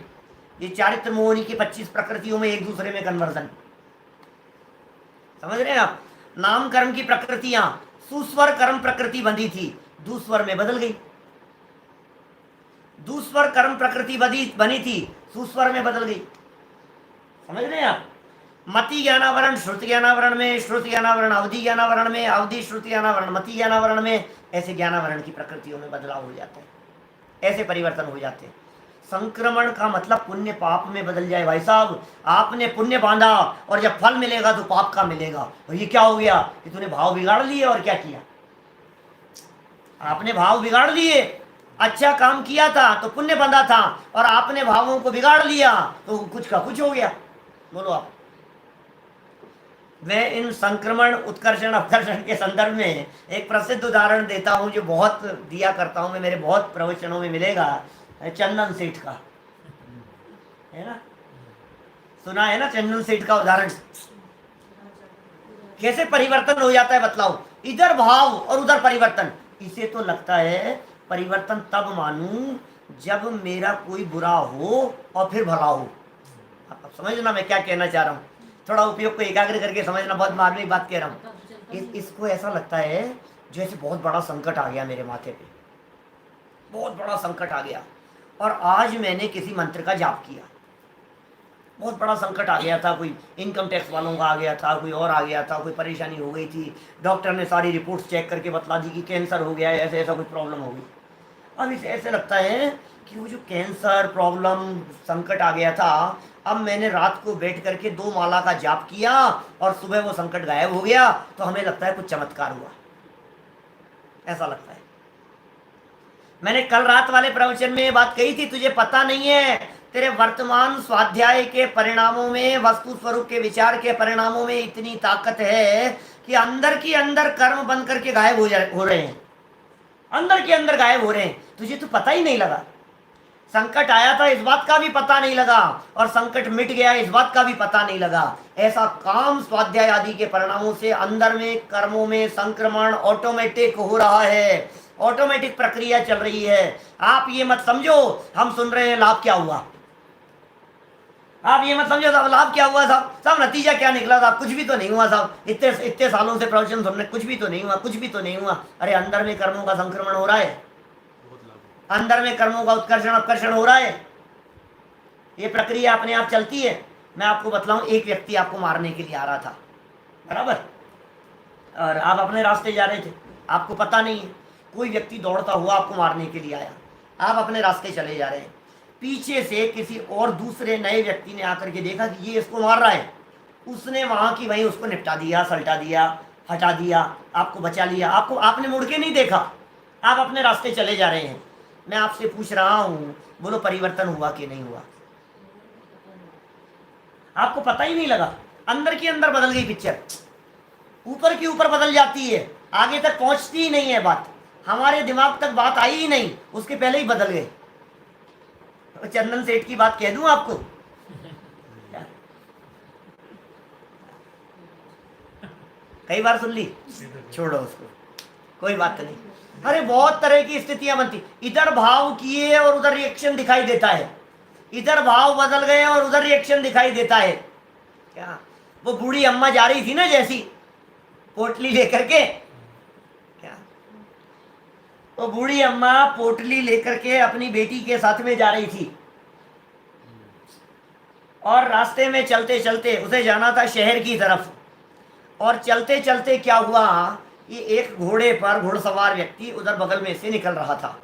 ये चारित्र मोहनी की 25 प्रकृतियों में एक दूसरे में कन्वर्जन, समझ रहे हैं आप? नाम कर्म की प्रकृतियां सुस्वर कर्म प्रकृति बंधी थी, दुस्वर में बदल गई। दुस्वर कर्म प्रकृति बनी थी, सुस्वर में बदल गई। समझ रहे हैं आप? मति ज्ञानावरण श्रुति ज्ञानावरण में, श्रुति ज्ञानावरण अवधि ज्ञानावरण में, अवधि श्रुति ज्ञानावरण मति ज्ञानावरण में, ऐसे ज्ञानावरण की प्रकृतियों में बदलाव हो जाते हैं, ऐसे परिवर्तन हो जाते हैं। संक्रमण का मतलब पुण्य पाप में बदल जाए। भाई साहब आपने पुण्य बांधा और जब फल मिलेगा तो पाप का मिलेगा। और ये क्या हो गया कि तूने भाव बिगाड़ लिए और क्या किया? आपने भाव बिगाड़ लिए, अच्छा काम किया था तो पुण्य बंधा था, और आपने भावों को बिगाड़ लिया तो कुछ का कुछ हो गया। बोलो आप। मैं इन संक्रमण उत्कर्षण अपकर्षण के संदर्भ में एक प्रसिद्ध उदाहरण देता हूं जो बहुत दिया करता हूं मैं, मेरे बहुत प्रवचनों में मिलेगा। चंदन सेठ का है ना, सुना है ना चंदन सेठ का उदाहरण? कैसे परिवर्तन हो जाता है बतलाओ, इधर भाव और उधर परिवर्तन। इसे तो लगता है परिवर्तन तब मानूं जब मेरा कोई बुरा हो और फिर भला हो। आप समझना मैं क्या कहना चाह रहा हूं, थोड़ा उपयोग को एकाग्र करके समझना, बहुत मार्मिक बात कह रहा हूं। इसको ऐसा लगता है जैसे बहुत बड़ा संकट आ गया मेरे माथे पे, बहुत बड़ा संकट आ गया, और आज मैंने किसी मंत्र का जाप किया, बहुत बड़ा संकट आ गया था, कोई इनकम टैक्स वालों का आ गया था, कोई और आ गया था, कोई परेशानी हो गई थी, डॉक्टर ने सारी रिपोर्ट्स चेक करके बतला दी कि कैंसर हो गया है, ऐसे ऐसा कोई प्रॉब्लम हो गई। अब इसे ऐसे लगता है कि वो जो कैंसर प्रॉब्लम संकट आ गया था, अब मैंने रात को बैठ करके 2 माला का जाप किया और सुबह वो संकट गायब हो गया, तो हमें लगता है कुछ चमत्कार हुआ, ऐसा लगता है। मैंने कल रात वाले प्रवचन में ये बात कही थी, तुझे पता नहीं है तेरे वर्तमान स्वाध्याय के परिणामों में, वस्तु स्वरूप के विचार के परिणामों में इतनी ताकत है कि अंदर की अंदर कर्म बन करके गायब हो रहे हैं, अंदर के अंदर गायब हो रहे हैं, तुझे तो पता ही नहीं लगा। संकट आया था इस बात का भी पता नहीं लगा, और संकट मिट गया इस बात का भी पता नहीं लगा। ऐसा काम स्वाध्याय आदि के परिणामों से अंदर में कर्मों में संक्रमण ऑटोमेटिक हो रहा है, ऑटोमेटिक प्रक्रिया चल रही है। आप ये मत समझो हम सुन रहे हैं लाभ क्या हुआ, आप ये मत समझो साहब लाभ क्या हुआ, साहब नतीजा क्या निकला, साहब कुछ भी तो नहीं हुआ, साहब इतने सालों से प्रवचन सुन रहे, कुछ भी तो नहीं हुआ, कुछ भी तो नहीं हुआ। अरे अंदर में कर्मों का संक्रमण हो रहा है, अंदर में कर्मों का उत्कर्षण अपकर्षण हो रहा है, ये प्रक्रिया अपने आप चलती है। मैं आपको बतलाऊं, एक व्यक्ति आपको मारने के लिए आ रहा था, बराबर, और आप अपने रास्ते जा रहे थे, आपको पता नहीं है, कोई व्यक्ति दौड़ता हुआ आपको मारने के लिए आया, आप अपने रास्ते चले जा रहे हैं, पीछे से किसी और दूसरे नए व्यक्ति ने आकर के देखा कि ये इसको मार रहा है, उसने वहां की वहीं उसको निपटा दिया, सल्टा दिया, हटा दिया, आपको बचा लिया, आपने मुड़ के नहीं देखा, आप अपने रास्ते चले जा रहे हैं। मैं आपसे पूछ रहा हूं, बोलो परिवर्तन हुआ कि नहीं हुआ? आपको पता ही नहीं लगा, अंदर की अंदर बदल गई पिक्चर, ऊपर की ऊपर बदल जाती है, आगे तक पहुंचती ही नहीं है बात, हमारे दिमाग तक बात आई ही नहीं, उसके पहले ही बदल गए। तो चंदन सेठ की बात कह दूं आपको, कई बार सुन ली, छोड़ो उसको, कोई बात नहीं। अरे बहुत तरह की स्थितियां बनती, इधर भाव किए और उधर रिएक्शन दिखाई देता है, इधर भाव बदल गए और उधर रिएक्शन दिखाई देता है। क्या वो बूढ़ी अम्मा जा रही थी ना जैसी पोटली लेकर के, क्या वो बूढ़ी अम्मा पोटली लेकर के अपनी बेटी के साथ में जा रही थी, और रास्ते में चलते चलते उसे जाना था शहर की तरफ, और चलते चलते क्या हुआ, ये एक घोड़े पर घुड़सवार व्यक्ति उधर बगल में से निकल रहा था।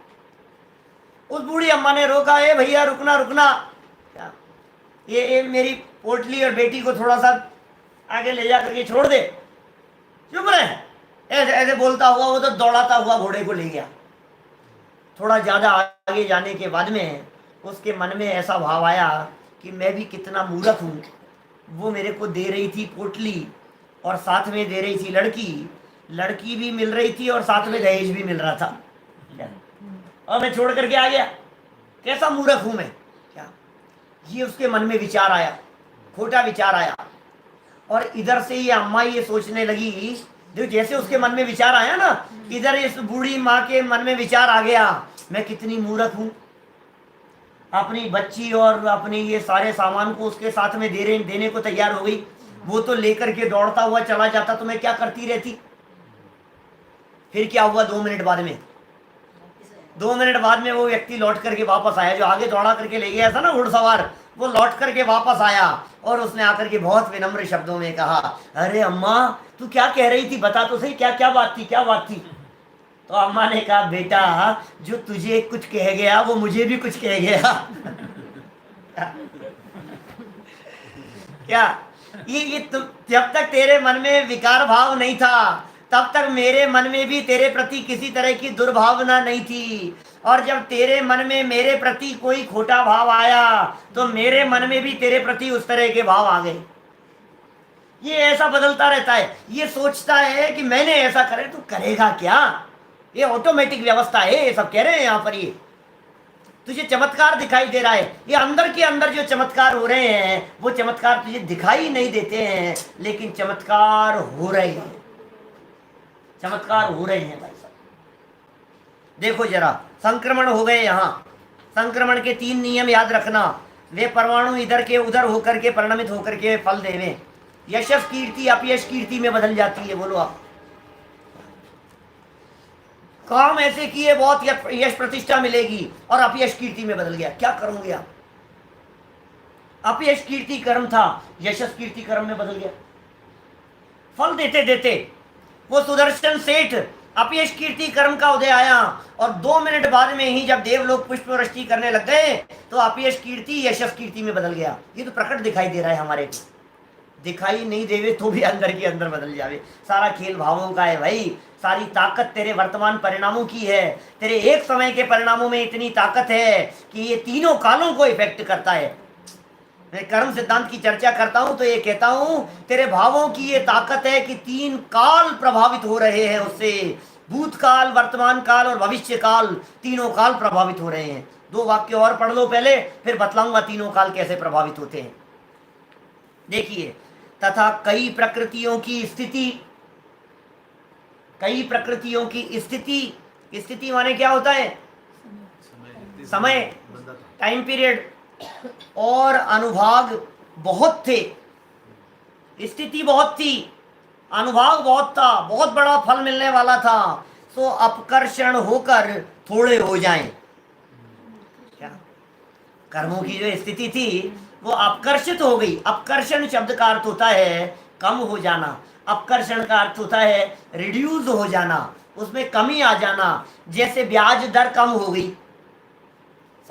उस बूढ़ी अम्मा ने रोका, ए भैया रुकना रुकना, क्या ये मेरी पोटली और बेटी को थोड़ा सा आगे ले जा करके छोड़ दे, चुप रहे। ऐसे ऐसे बोलता हुआ वो तो दौड़ाता हुआ घोड़े को ले गया। थोड़ा ज्यादा आगे जाने के बाद में उसके मन में ऐसा भाव आया कि मैं भी कितना मूर्ख हूँ, वो मेरे को दे रही थी पोटली और साथ में दे रही थी लड़की भी मिल रही थी और साथ में दहेज भी मिल रहा था, और मैं छोड़ करके आ गया, कैसा मूर्ख हूं मैं। क्या ये उसके मन में विचार आया, खोटा विचार आया। और इधर से ये अम्मा ये सोचने लगी, देखो जैसे उसके मन में विचार आया ना, इधर इस बूढ़ी माँ के मन में विचार आ गया, मैं कितनी मूर्ख हूँ, अपनी बच्ची और अपने ये सारे सामान को उसके साथ में देने को तैयार हो गई। वो तो लेकर के दौड़ता हुआ चला जाता तो मैं क्या करती रहती। फिर क्या हुआ, 2 मिनट बाद में, 2 मिनट बाद में वो व्यक्ति लौट करके वापस आया, जो आगे दौड़ा करके ले गया था ना घुड़सवार, वो लौट करके वापस आया और उसने आकर के बहुत विनम्र शब्दों में कहा, अरे अम्मा तू क्या कह रही थी, बता तो सही, क्या क्या बात थी, क्या बात थी। तो अम्मा ने कहा, बेटा जो तुझे कुछ कह गया वो मुझे भी कुछ कह गया। क्या ये जब तक तेरे मन में विकार भाव नहीं था तब तक मेरे मन में भी तेरे प्रति किसी तरह की दुर्भावना नहीं थी, और जब तेरे मन में मेरे प्रति कोई खोटा भाव आया तो मेरे मन में भी तेरे प्रति उस तरह के भाव आ गए। ये ऐसा बदलता रहता है, ये सोचता है कि मैंने ऐसा करे तो करेगा क्या, ये ऑटोमेटिक व्यवस्था है, ये सब कह रहे हैं यहाँ पर। ये तुझे चमत्कार दिखाई दे रहा है, ये अंदर के अंदर जो चमत्कार हो रहे हैं वो चमत्कार तुझे दिखाई नहीं देते हैं, लेकिन चमत्कार हो रहे हैं, चमत्कार हो रहे हैं भाई साहब। देखो जरा, संक्रमण हो गए यहाँ, संक्रमण के 3 नियम याद रखना, वे परमाणु इधर के उधर होकर के परिणमित होकर के फल देवे, यशस कीर्ति अपयश कीर्ति में बदल जाती है। बोलो आप, काम ऐसे किए बहुत यश प्रतिष्ठा मिलेगी और अपयश कीर्ति में बदल गया, क्या करोगे आप। अपयश कीर्ति कर्म था, यशस कीर्ति कर्म में बदल गया। फल देते देते वो सुदर्शन सेठ अपयश कीर्ति कर्म का उदय आया, और 2 मिनट बाद में ही जब देवलोक पुष्प वृष्टि करने लग गए तो अपयश कीर्ति यशस कीर्ति में बदल गया। ये तो प्रकट दिखाई दे रहा है हमारे को, दिखाई नहीं देवे तो भी अंदर के अंदर बदल जावे। सारा खेल भावों का है भाई, सारी ताकत तेरे वर्तमान परिणामों की है, तेरे एक समय के परिणामों में इतनी ताकत है कि ये तीनों कालों को इफेक्ट करता है। मैं कर्म सिद्धांत की चर्चा करता हूं तो ये कहता हूं तेरे भावों की ये ताकत है कि 3 काल प्रभावित हो रहे हैं उससे, भूतकाल, वर्तमान काल और भविष्य काल, तीनों काल प्रभावित हो रहे हैं। 2 वाक्य और पढ़ लो पहले, फिर बतलाऊंगा तीनों काल कैसे प्रभावित होते हैं। देखिए, तथा कई प्रकृतियों की स्थिति, कई प्रकृतियों की स्थिति, स्थिति माने क्या होता है, समय, टाइम पीरियड, और अनुभाग बहुत थे। स्थिति बहुत थी, अनुभाग बहुत था, बहुत बड़ा फल मिलने वाला था, सो अपकर्षण होकर थोड़े हो जाएं। क्या कर्मों की जो स्थिति थी वो अपकर्षित हो गई। अपकर्षण शब्द का अर्थ होता है कम हो जाना, अपकर्षण का अर्थ होता है रिड्यूस हो जाना, उसमें कमी आ जाना। जैसे ब्याज दर कम हो गई,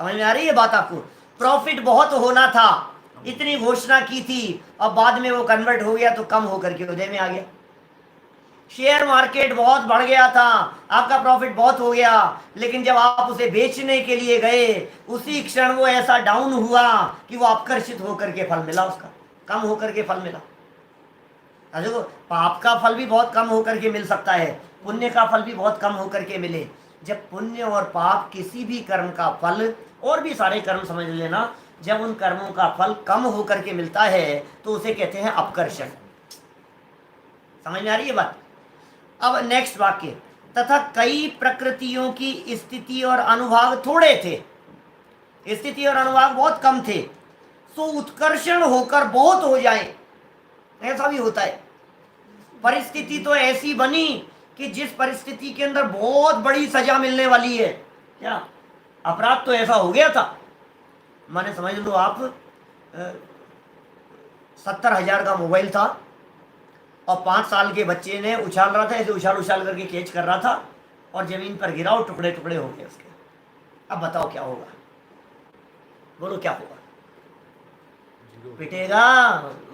समझ में आ रही है बात आपको। प्रॉफिट बहुत होना था, इतनी घोषणा की थी, अब बाद में वो कन्वर्ट हो गया तो कम होकर के उदय में आ गया। शेयर मार्केट बहुत बढ़ गया था, आपका प्रॉफिट बहुत हो गया, लेकिन जब आप उसे बेचने के लिए गए उसी क्षण वो ऐसा डाउन हुआ कि वो आकर्षित होकर के फल मिला, उसका कम होकर के फल मिला। देखो, पाप का फल भी बहुत कम होकर के मिल सकता है, पुण्य का फल भी बहुत कम होकर के मिले। जब पुण्य और पाप किसी भी कर्म का फल, और भी सारे कर्म समझ लेना, जब उन कर्मों का फल कम होकर के मिलता है तो उसे कहते हैं अपकर्षण। समझ में आ रही है बात। अब नेक्स्ट वाक्य, तथा कई प्रकृतियों की स्थिति और अनुभाग थोड़े थे, स्थिति और अनुभाग बहुत कम थे, सो उत्कर्षण होकर बहुत हो जाए, ऐसा भी होता है। परिस्थिति तो ऐसी बनी कि जिस परिस्थिति के अंदर बहुत बड़ी सजा मिलने वाली है, क्या अपराध तो ऐसा हो गया था, माने समझ लो आप 70,000 का मोबाइल था और 5 साल के बच्चे ने उछाल रहा था, ऐसे उछाल उछाल करके कैच कर रहा था और जमीन पर गिरा और टुकड़े टुकड़े हो गए उसके। अब बताओ क्या होगा, बोलो क्या होगा। पिटेगा,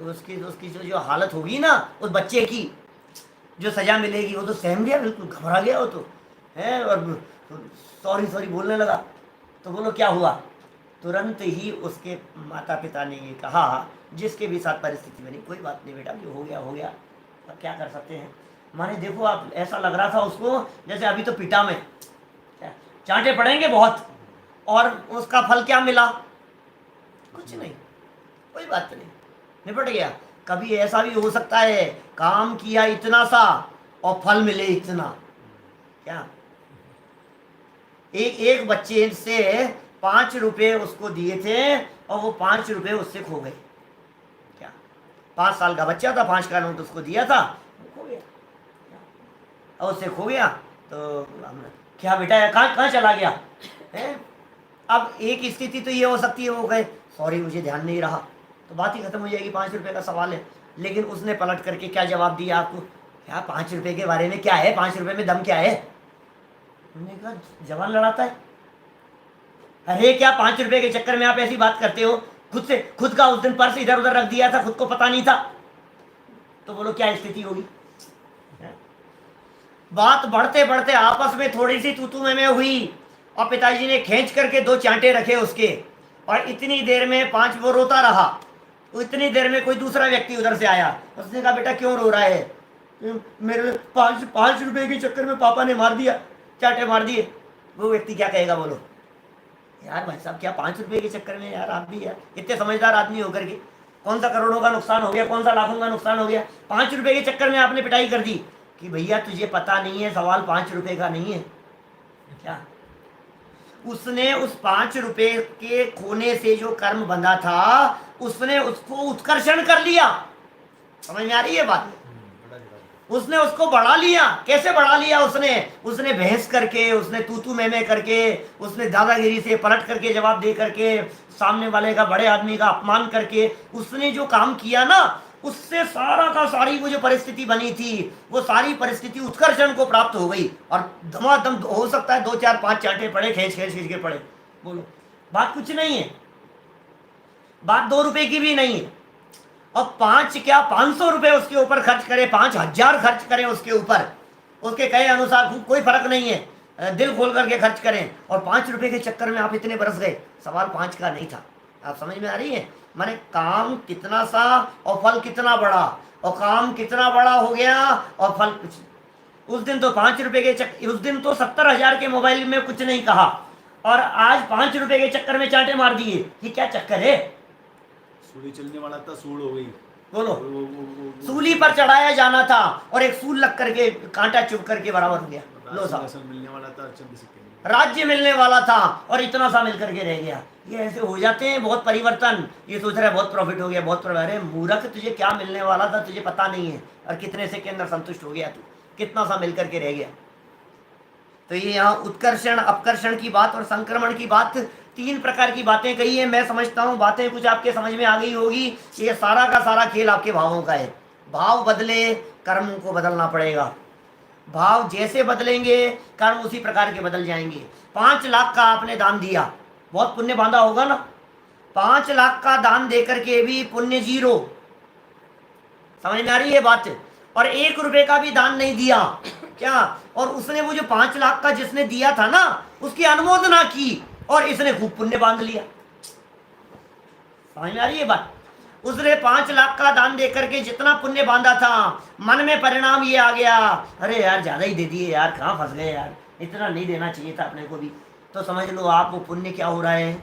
उसकी जो हालत होगी ना उस बच्चे की, जो सजा मिलेगी, वो तो सहम गया, बिल्कुल घबरा गया वो तो है, और सॉरी बोलने लगा। तो बोलो क्या हुआ, तुरंत ही उसके माता पिता ने ये कहा, जिसके भी साथ परिस्थिति बनी, कोई बात नहीं बेटा, जो हो गया हो गया, अब क्या कर सकते हैं। माने देखो आप, ऐसा लग रहा था उसको जैसे अभी तो पिटा में चांटे पड़ेंगे बहुत, और उसका फल क्या मिला, कुछ नहीं, कोई बात नहीं, निपट गया। कभी ऐसा भी हो सकता है काम किया इतना सा और फल मिले इतना। क्या एक बच्चे से 5 रुपए उसको दिए थे और वो 5 रुपए उससे खो गए। क्या 5 साल का बच्चा था, 5 का नोट उसको दिया था, खो गया, और उससे खो गया। तो हमने क्या बेटा कहाँ कहाँ चला गया है? अब एक स्थिति तो ये हो सकती है वो कहे सॉरी मुझे ध्यान नहीं रहा, तो बात ही खत्म हो जाएगी, 5 रुपए का सवाल है। लेकिन उसने पलट करके क्या जवाब दिया आपको? क्या 5 रुपए के बारे में क्या है, 5 रुपए में दम क्या है? उन्होंने कहा जवान लड़ाता है। अरे क्या 5 रुपए के चक्कर में आप ऐसी बात करते हो? खुद से खुद का उस दिन पर्स इधर उधर रख दिया था, खुद को पता नहीं था, तो बोलो क्या स्थिति होगी? बात बढ़ते बढ़ते आपस में थोड़ी सी तू मैं हुई और पिताजी ने खींच करके 2 चांटे रखे उसके, और इतनी देर में 5 वो रोता रहा। तो इतनी देर में कोई दूसरा व्यक्ति उधर से आया, उसने कहा बेटा क्यों रो रहा है? मेरे 5 रुपए के चक्कर में पापा ने मार दिया, चांटे मार दिए। वो व्यक्ति क्या कहेगा बोलो? यार भाई साहब क्या 5 रुपए के चक्कर में, यार आप भी यार इतने समझदार आदमी होकर के, कौन सा करोड़ों का नुकसान हो गया, कौन सा लाखों का नुकसान हो गया, 5 रुपए के चक्कर में आपने पिटाई कर दी। कि भैया तुझे पता नहीं है सवाल 5 रुपए का नहीं है क्या? उसने उस 5 रुपए के खोने से जो कर्म बंधा था उसने उसको उत्कर्षण कर लिया। समझ में आ रही है बात? उसने उसको बढ़ा लिया। कैसे बढ़ा लिया? उसने बहस करके, उसने तू मैं करके, उसने दादागिरी से पलट करके जवाब दे करके, सामने वाले का, बड़े आदमी का अपमान करके उसने जो काम किया ना, उससे सारा का सारी वो जो परिस्थिति बनी थी वो सारी परिस्थिति उत्कर्षण को प्राप्त हो गई। और धमाधम हो सकता है 2 4 5 चांटे पड़े, खींच के पड़े। बोलो बात कुछ नहीं है, बात 2 रुपए की भी नहीं है। और 5 क्या 500 रुपए उसके ऊपर खर्च करें, 5000 खर्च करें उसके ऊपर, उसके कहे अनुसार कोई फर्क नहीं है, दिल खोल करके खर्च करें, और 5 रुपए के चक्कर में आप इतने बरस गए। सवाल 5 का नहीं था। आप समझ में आ रही है? माने काम कितना सा और फल कितना बड़ा, और काम कितना बड़ा हो गया और फल कुछ। उस दिन तो 5 रुपए के चक्कर, उस दिन तो 70,000 के मोबाइल में कुछ नहीं कहा, और आज 5 रुपए के चक्कर में चांटे मार दिए। ये क्या चक्कर है? सूली चलने वाला था, सूल हो गई। बोलो सूली पर चढ़ाया जाना था और एक सूल लग करके कांटा चुभ करके बराबर हो गया। लो साहब मिलने वाला था, चंद सिक्के राज्य मिलने वाला था और इतना सा मिल करके रह गया। ये ऐसे हो जाते हैं बहुत परिवर्तन। ये सोच रहा है बहुत प्रॉफिट हो गया, बहुत प्रॉफिट। अरे मूर्ख, तुझे क्या मिलने वाला था तुझे पता नहीं है, और कितने से के अंदर संतुष्ट हो गया तू, कितना सा मिल करके रह गया। तो ये यहाँ उत्कर्षण अपकर्षण की बात और संक्रमण की बात, 3 प्रकार की बातें कही है। मैं समझता हूँ बातें कुछ आपके समझ में आ गई होगी। ये सारा का सारा खेल आपके भावों का है। भाव बदले कर्म को बदलना पड़ेगा। भाव जैसे बदलेंगे कर्म उसी प्रकार के बदल जाएंगे। 5 लाख का आपने दान दिया, बहुत पुण्य बांधा होगा ना। 5 लाख का दान देकर के भी पुण्य 0। समझ में आ रही है बात? और 1 रुपए का भी दान नहीं दिया क्या, और उसने वो जो 5 लाख का जिसने दिया था ना उसकी अनुमोदना की और इसने खूब पुण्य बांध लिया। समझ में आ रही है बात? उसने 5 लाख का दान देकर के जितना पुण्य बांधा था, मन में परिणाम ये आ गया, अरे यार ज्यादा ही दे दिए यार, कहाँ फंस गए यार, इतना नहीं देना चाहिए था अपने को भी। तो समझ लो आप वो पुण्य क्या हो रहा है?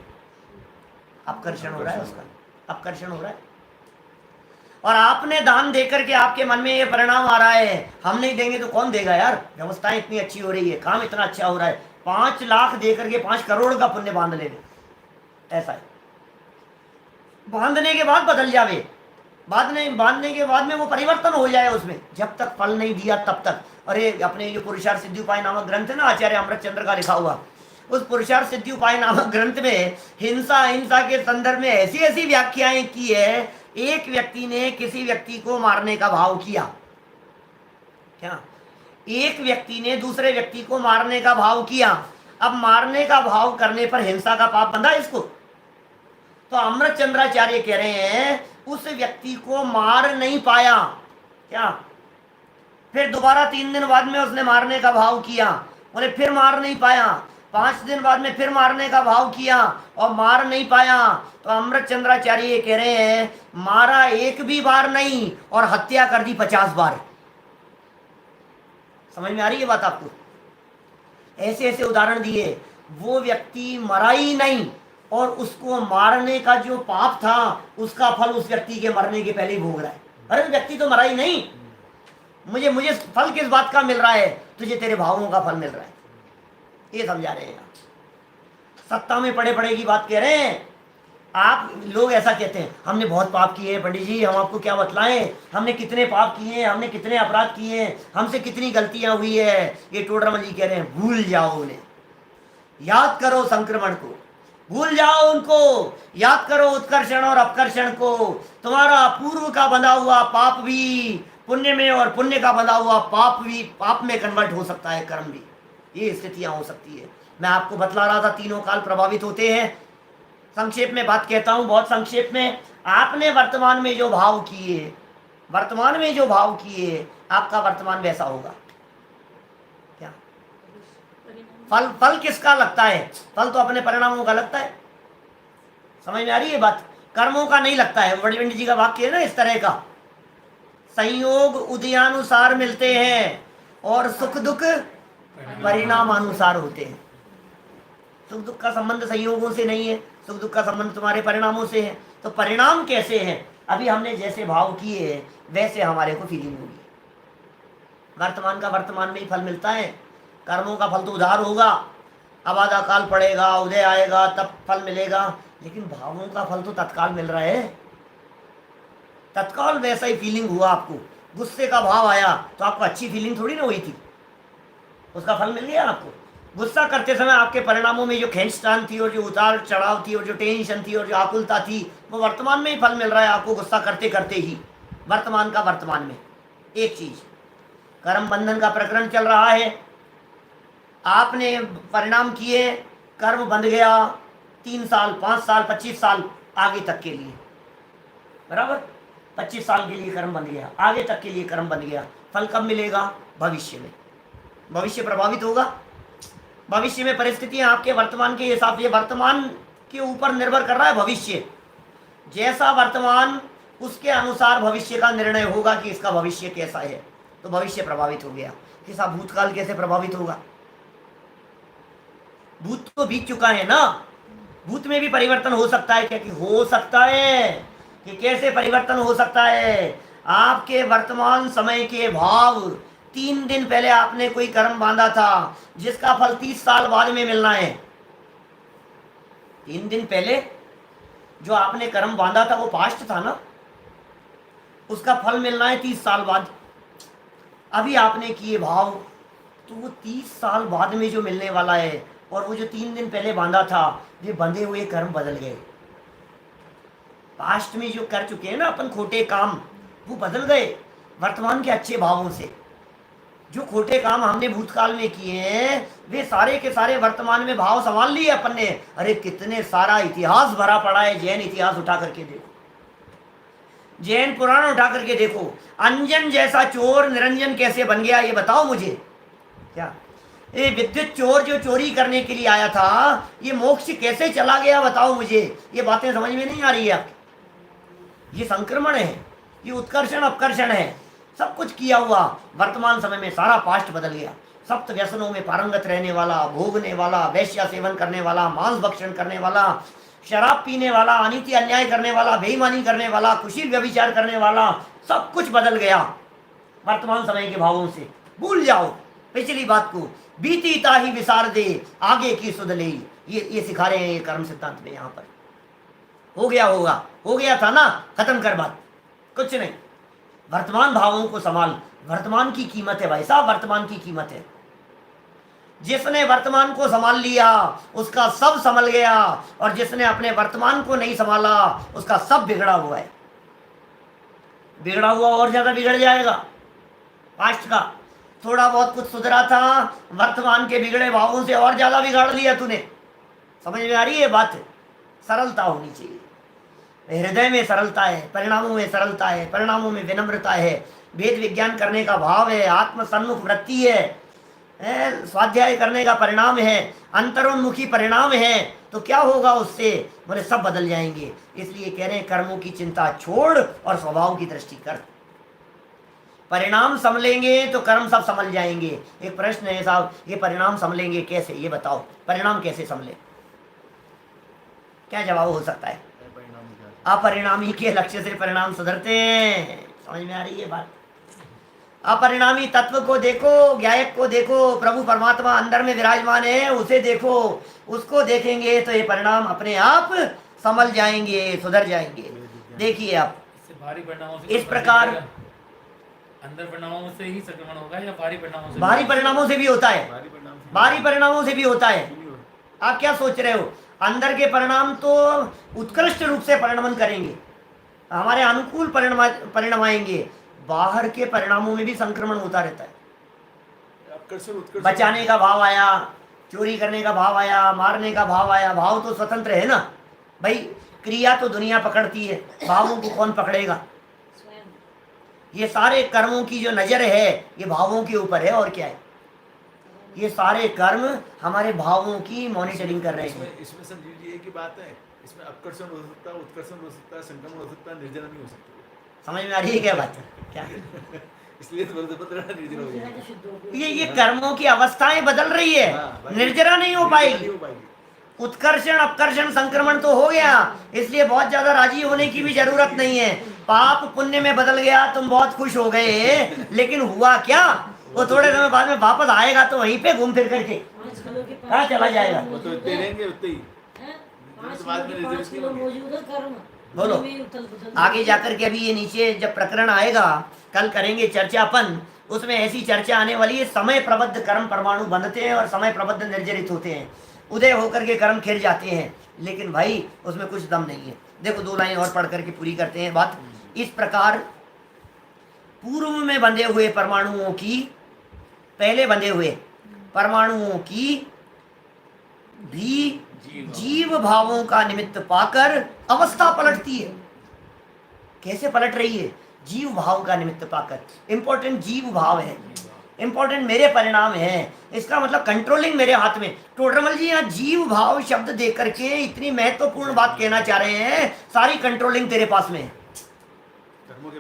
अपकर्षण हो रहा है उसका, अपकर्षण हो रहा है। और आपने दान देकर के आपके मन में ये परिणाम आ रहा है, हम नहीं देंगे तो कौन देगा यार, व्यवस्थाएं इतनी अच्छी हो रही है, काम इतना अच्छा हो रहा है, 5 लाख देकर के 5 करोड़ का पुण्य बांध लेंगे। ऐसा है, बांधने के बाद बदल जावे, बांधने के बाद में वो परिवर्तन हो जाए उसमें। जब तक फल नहीं दिया तब तक। अरे अपने जो पुरुषार्थ सिद्धि उपाय नामक ग्रंथ है ना, आचार्य अमृतचंद्र का लिखा हुआ, उस पुरुषार्थ सिद्धि उपाय नामक ग्रंथ में हिंसा के संदर्भ में ऐसी ऐसी व्याख्याएं की है। एक व्यक्ति ने किसी व्यक्ति को मारने का भाव किया, क्या एक व्यक्ति ने दूसरे व्यक्ति को मारने का भाव किया। अब मारने का भाव करने पर हिंसा का पाप बंधा इसको। तो अमृतचंद्राचार्य कह रहे हैं उस व्यक्ति को मार नहीं पाया, क्या फिर दोबारा 3 दिन बाद में उसने मारने का भाव किया, बोले फिर मार नहीं पाया। 5 दिन बाद में फिर मारने का भाव किया और मार नहीं पाया। तो अमृतचंद्राचार्य कह रहे हैं मारा 1 भी बार नहीं और हत्या कर दी 50 बार। समझ में आ रही है बात आपको? ऐसे ऐसे उदाहरण दिए। वो व्यक्ति मरा ही नहीं, और उसको मारने का जो पाप था उसका फल उस व्यक्ति के मरने के पहले ही भोग रहा है। अरे व्यक्ति तो मरा ही नहीं, मुझे मुझे फल किस बात का मिल रहा है? तुझे तेरे भावों का फल मिल रहा है। ये समझा रहे हैं। सत्ता में पड़े पड़े की बात कह रहे हैं आप। लोग ऐसा कहते हैं हमने बहुत पाप किए हैं पंडित जी, हम आपको क्या बतलाएं, हमने कितने पाप किए हैं, हमने कितने अपराध किए हैं, हमसे कितनी गलतियां हुई है। ये टोडरमल जी कह रहे हैं भूल जाओ उन्हें, याद करो संक्रमण को, भूल जाओ उनको, याद करो उत्कर्षण और अपकर्षण को। तुम्हारा पूर्व का बंधा हुआ पाप भी पुण्य में और पुण्य का बंधा हुआ पाप भी पाप में कन्वर्ट हो सकता है, कर्म भी। ये स्थितियां हो सकती है। मैं आपको बतला रहा था तीनों काल प्रभावित होते हैं। संक्षेप में बात कहता हूं, बहुत संक्षेप में। आपने वर्तमान में जो भाव किए, वर्तमान में जो भाव किए, आपका वर्तमान वैसा होगा। क्या फल? फल किसका लगता है? फल तो अपने परिणामों का लगता है। समझ में आ रही है बात? कर्मों का नहीं लगता है। बड़ी पंडित जी का वाक्य है ना इस तरह का, संयोग उदयानुसार मिलते हैं और सुख दुख परिणाम अनुसार होते हैं। सुख दुख का संबंध संयोगों से नहीं है, सुख दुख का संबंध तुम्हारे परिणामों से है। तो परिणाम कैसे हैं? अभी हमने जैसे भाव किए वैसे हमारे को फीलिंग होगी। वर्तमान का वर्तमान में ही फल मिलता है। कर्मों का फल तो उधार होगा, अबाधा काल पड़ेगा, उदय आएगा तब फल मिलेगा। लेकिन भावों का फल तो तत्काल मिल रहा है। तत्काल वैसा ही फीलिंग हुआ आपको। गुस्से का भाव आया तो आपको अच्छी फीलिंग थोड़ी ना हुई थी, उसका फल मिल गया आपको। गुस्सा करते समय आपके परिणामों में जो खींचतान थी और जो उतार चढ़ाव थी और जो टेंशन थी और जो आकुलता थी, वो वर्तमान में ही फल मिल रहा है आपको, गुस्सा करते करते ही। वर्तमान का वर्तमान में। एक चीज, कर्म बंधन का प्रकरण चल रहा है, आपने परिणाम किए, कर्म बंध गया 3 साल 5 साल 25 साल आगे तक के लिए, बराबर 25 साल के लिए कर्म बंध गया, आगे तक के लिए कर्म बंध गया। फल कब मिलेगा? भविष्य में। भविष्य प्रभावित होगा। भविष्य में परिस्थितियां आपके वर्तमान के हिसाब से, वर्तमान के ऊपर निर्भर कर रहा है भविष्य। जैसा वर्तमान उसके अनुसार भविष्य का निर्णय होगा कि इसका भविष्य कैसा है। तो भविष्य प्रभावित हो गया। किसा भूतकाल कैसे प्रभावित होगा? भूत तो बीत चुका है ना, भूत में भी परिवर्तन हो सकता है क्या? कि हो सकता है। कि कैसे परिवर्तन हो सकता है? आपके वर्तमान समय के भाव, 3 दिन पहले आपने कोई कर्म बांधा था जिसका फल 30 साल बाद में मिलना है। 3 दिन पहले जो आपने कर्म बांधा था वो पास्ट था ना, उसका फल मिलना है 30 साल बाद। अभी आपने किए भाव, तो वो 30 साल बाद में जो मिलने वाला है, और वो जो 3 दिन पहले बांधा था, ये बंधे हुए कर्म बदल गए। पास्ट में जो कर चुके हैं ना अपन खोटे काम, वो बदल गए वर्तमान के अच्छे भावों से। जो खोटे काम हमने भूतकाल में किए हैं, वे सारे के सारे वर्तमान में भाव संभाल लिए अपन ने। अरे कितने सारा इतिहास भरा पड़ा है, जैन इतिहास उठा करके देखो, जैन पुराण उठा करके देखो। अंजन जैसा चोर निरंजन कैसे बन गया, ये बताओ मुझे। क्या ये विद्युत चोर जो चोरी करने के लिए आया था, ये मोक्ष कैसे चला गया, बताओ मुझे। ये बातें समझ में नहीं आ रही है आपकी? ये संक्रमण है, ये उत्कर्षण अपकर्षण है, सब कुछ किया हुआ। वर्तमान समय में सारा पास्ट बदल गया। सप्त व्यसनों में पारंगत रहने वाला, भोगने वाला, वैश्या सेवन करने वाला, मांस भक्षण करने वाला, शराब पीने वाला, अनीति अन्याय करने वाला, बेईमानी करने वाला, कुशील व्यभिचार करने वाला, सब कुछ बदल गया वर्तमान समय के भावों से। भूल जाओ पिछली बात को, बीती ताही विसार दे, आगे की सुध ले। ये सिखा रहे हैं ये कर्म सिद्धांत में। यहाँ पर हो गया होगा, हो गया था ना, खत्म कर बात, कुछ नहीं। वर्तमान भावों को संभाल। वर्तमान की कीमत है भाई साहब, वर्तमान की कीमत है। जिसने वर्तमान को संभाल लिया उसका सब संभल गया, और जिसने अपने वर्तमान को नहीं संभाला उसका सब बिगड़ा हुआ है। बिगड़ा हुआ और ज्यादा बिगड़ जाएगा। पास्ट का थोड़ा बहुत कुछ सुधरा था, वर्तमान के बिगड़े भावों से और ज्यादा बिगाड़ लिया तूने। समझ में आ रही है बात? सरलता होनी चाहिए। हृदय में सरलता है, परिणामों में सरलता है, परिणामों में विनम्रता है, वेद विज्ञान करने का भाव है, आत्मसन्मुख वृत्ति है, स्वाध्याय करने का परिणाम है, अंतरोन्मुखी परिणाम है। तो क्या होगा उससे? बोले सब बदल जाएंगे। इसलिए कह रहे हैं कर्मों की चिंता छोड़ और स्वभाव की दृष्टि कर। परिणाम संभलेंगे तो कर्म सब संभल जाएंगे। एक प्रश्न है साहब, ये परिणाम संभलेंगे कैसे, ये बताओ, परिणाम कैसे संभले? क्या जवाब हो सकता है? अपरिणामी क्या? अपरिणामी के लक्ष्य से परिणाम सुधरते हैं। समझ में आ रही है बात? अपरिणामी तत्व को देखो, ज्ञायक को देखो, प्रभु परमात्मा अंदर में विराजमान है, उसे देखो। उसको देखेंगे तो ये परिणाम अपने आप संभल जाएंगे, सुधर जाएंगे। देखिए आप, इससे भारी परिणामों से इस प्रकार अंदर परिणामों से ही संक्रमण होगा या भारी परिणामों से? भारी परिणामों से भी होता है, भारी परिणाम से भारी परिणामों से भी होता है। क्यों नहीं हो रहा? आप क्या सोच रहे हो? अंदर के परिणाम तो उत्कृष्ट रूप से परिणमन करेंगे, हमारे अनुकूल परिणाम आएंगे। बाहर के परिणामों में भी संक्रमण होता रहता है। आकर्षण उत्कर्षण बचाने का भाव आया, चोरी करने का भाव आया, मारने का भाव आया, भाव तो स्वतंत्र है ना भाई। क्रिया तो दुनिया पकड़ती है, भावों को कौन पकड़ेगा? ये सारे कर्मों की जो नजर है ये भावों के ऊपर है, और क्या है? ये सारे कर्म हमारे भावों की मॉनिटरिंग कर रहे हैं। इसमें संजीव जी एक ही बात है, इसमें आकर्षण हो सकता है, उत्कर्षण हो सकता है, संक्रमण हो सकता है, निर्जन नहीं हो सकता। समझ में आ रही है क्या बात? क्या इसलिए तो निर्जन हो जाएगा। ये कर्मों की अवस्थाएं बदल रही है, हाँ, निर्जरा नहीं हो नहीं पाएगी। हो पाएगी। उत्कर्षण अपकर्षण संक्रमण तो हो गया, इसलिए बहुत ज्यादा राजी होने की भी जरूरत नहीं है। पाप पुण्य में बदल गया, तुम बहुत खुश हो गए, लेकिन हुआ क्या? वो थोड़े समय बाद में वापस आएगा तो वहीं पे घूम फिर करके कहाँ चला जाएगा? वो तो इतने रहेंगे उतने ही। बोलो। आगे जाकर के अभी ये नीचे जब प्रकरण आएगा, कल करेंगे चर्चा अपन, उसमें ऐसी चर्चा आने वाली है। समय प्रबद्ध कर्म परमाणु बंधते हैं और समय प्रबद्ध निर्जरित होते हैं, उदय होकर के कर्म खिर जाते हैं। लेकिन भाई उसमें कुछ दम नहीं है। देखो 2 लाइन और पढ़ करके पूरी करते हैं बात। इस प्रकार पूर्व में बंधे हुए परमाणुओं की, पहले बंधे हुए परमाणुओं की भी जीव भावों का निमित्त पाकर अवस्था पलटती है। कैसे पलट रही है? जीव भाव का निमित्त पाकर। इंपॉर्टेंट जीव भाव है, इंपॉर्टेंट मेरे परिणाम है। इसका मतलब कंट्रोलिंग मेरे हाथ में। टोडरमल जी यहाँ जीव भाव शब्द दे करके इतनी महत्वपूर्ण बात कहना चाह रहे हैं, सारी कंट्रोलिंग तेरे पास में है।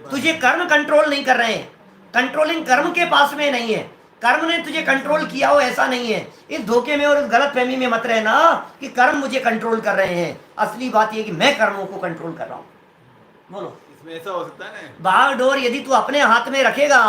तुझे कर्म कंट्रोल नहीं कर रहे हैं, कंट्रोलिंग कर्म के पास में नहीं है। कर्म ने तुझे कंट्रोल किया हो ऐसा नहीं है। इस धोखे में और इस गलत फहमी में मत रहना कि कर्म मुझे कंट्रोल कर रहे हैं। असली बात यह कि मैं कर्मों को कंट्रोल कर रहा हूं। बोलो। इसमें ऐसा हो सकता है ना, बागडोर यदि तू अपने हाथ में रखेगा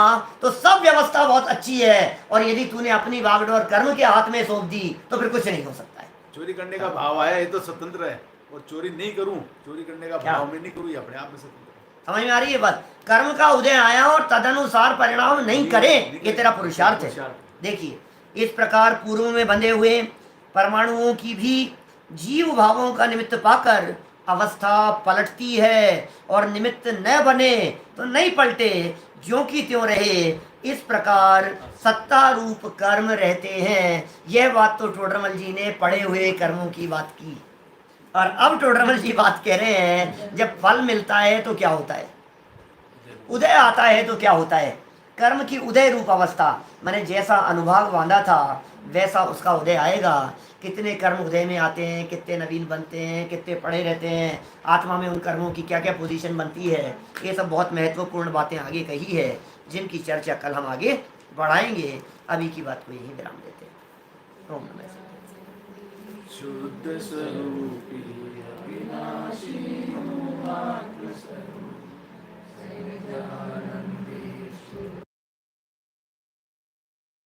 तो सब व्यवस्था बहुत अच्छी है, और यदि तूने अपनी बागडोर कर्म के हाथ में सौंप दी तो फिर कुछ नहीं हो सकता है। चोरी करने का भाव आया ये तो स्वतंत्र है, और चोरी नहीं करूं, चोरी करने का क्या? भाव में नहीं करूं, ये अपने आप में स्वतंत्र है। समझ में आ रही है बात? कर्म का उदय आया और तदनुसार परिणाम नहीं करे, ये तेरा पुरुषार्थ है। देखिए, इस प्रकार पूर्व में बंधे हुए परमाणुओं की भी जीव भावों का निमित्त पाकर अवस्था पलटती है, और निमित्त न बने तो नहीं पलटे, ज्यों की त्यों रहे। इस प्रकार सत्ता रूप कर्म रहते हैं। यह बात तो टोडरमल जी ने पढ़े हुए कर्मों की बात की, और अब टोडरमल जी बात कह रहे हैं जब फल मिलता है तो क्या होता है, उदय आता है तो क्या होता है। कर्म की उदय रूप अवस्था, मैंने जैसा अनुभाग बांधा था वैसा उसका उदय आएगा। कितने कर्म उदय में आते हैं, कितने नवीन बनते हैं, कितने पड़े रहते हैं, आत्मा में उन कर्मों की क्या क्या पोजीशन बनती है, ये सब बहुत महत्वपूर्ण बातें आगे कही है, जिनकी चर्चा कल हम आगे बढ़ाएंगे। अभी की बात को यही विराम देते हैं। ओम नमः शिवाय। शुद्ध स्वरूपी अविनाशी आत्म स्वरूप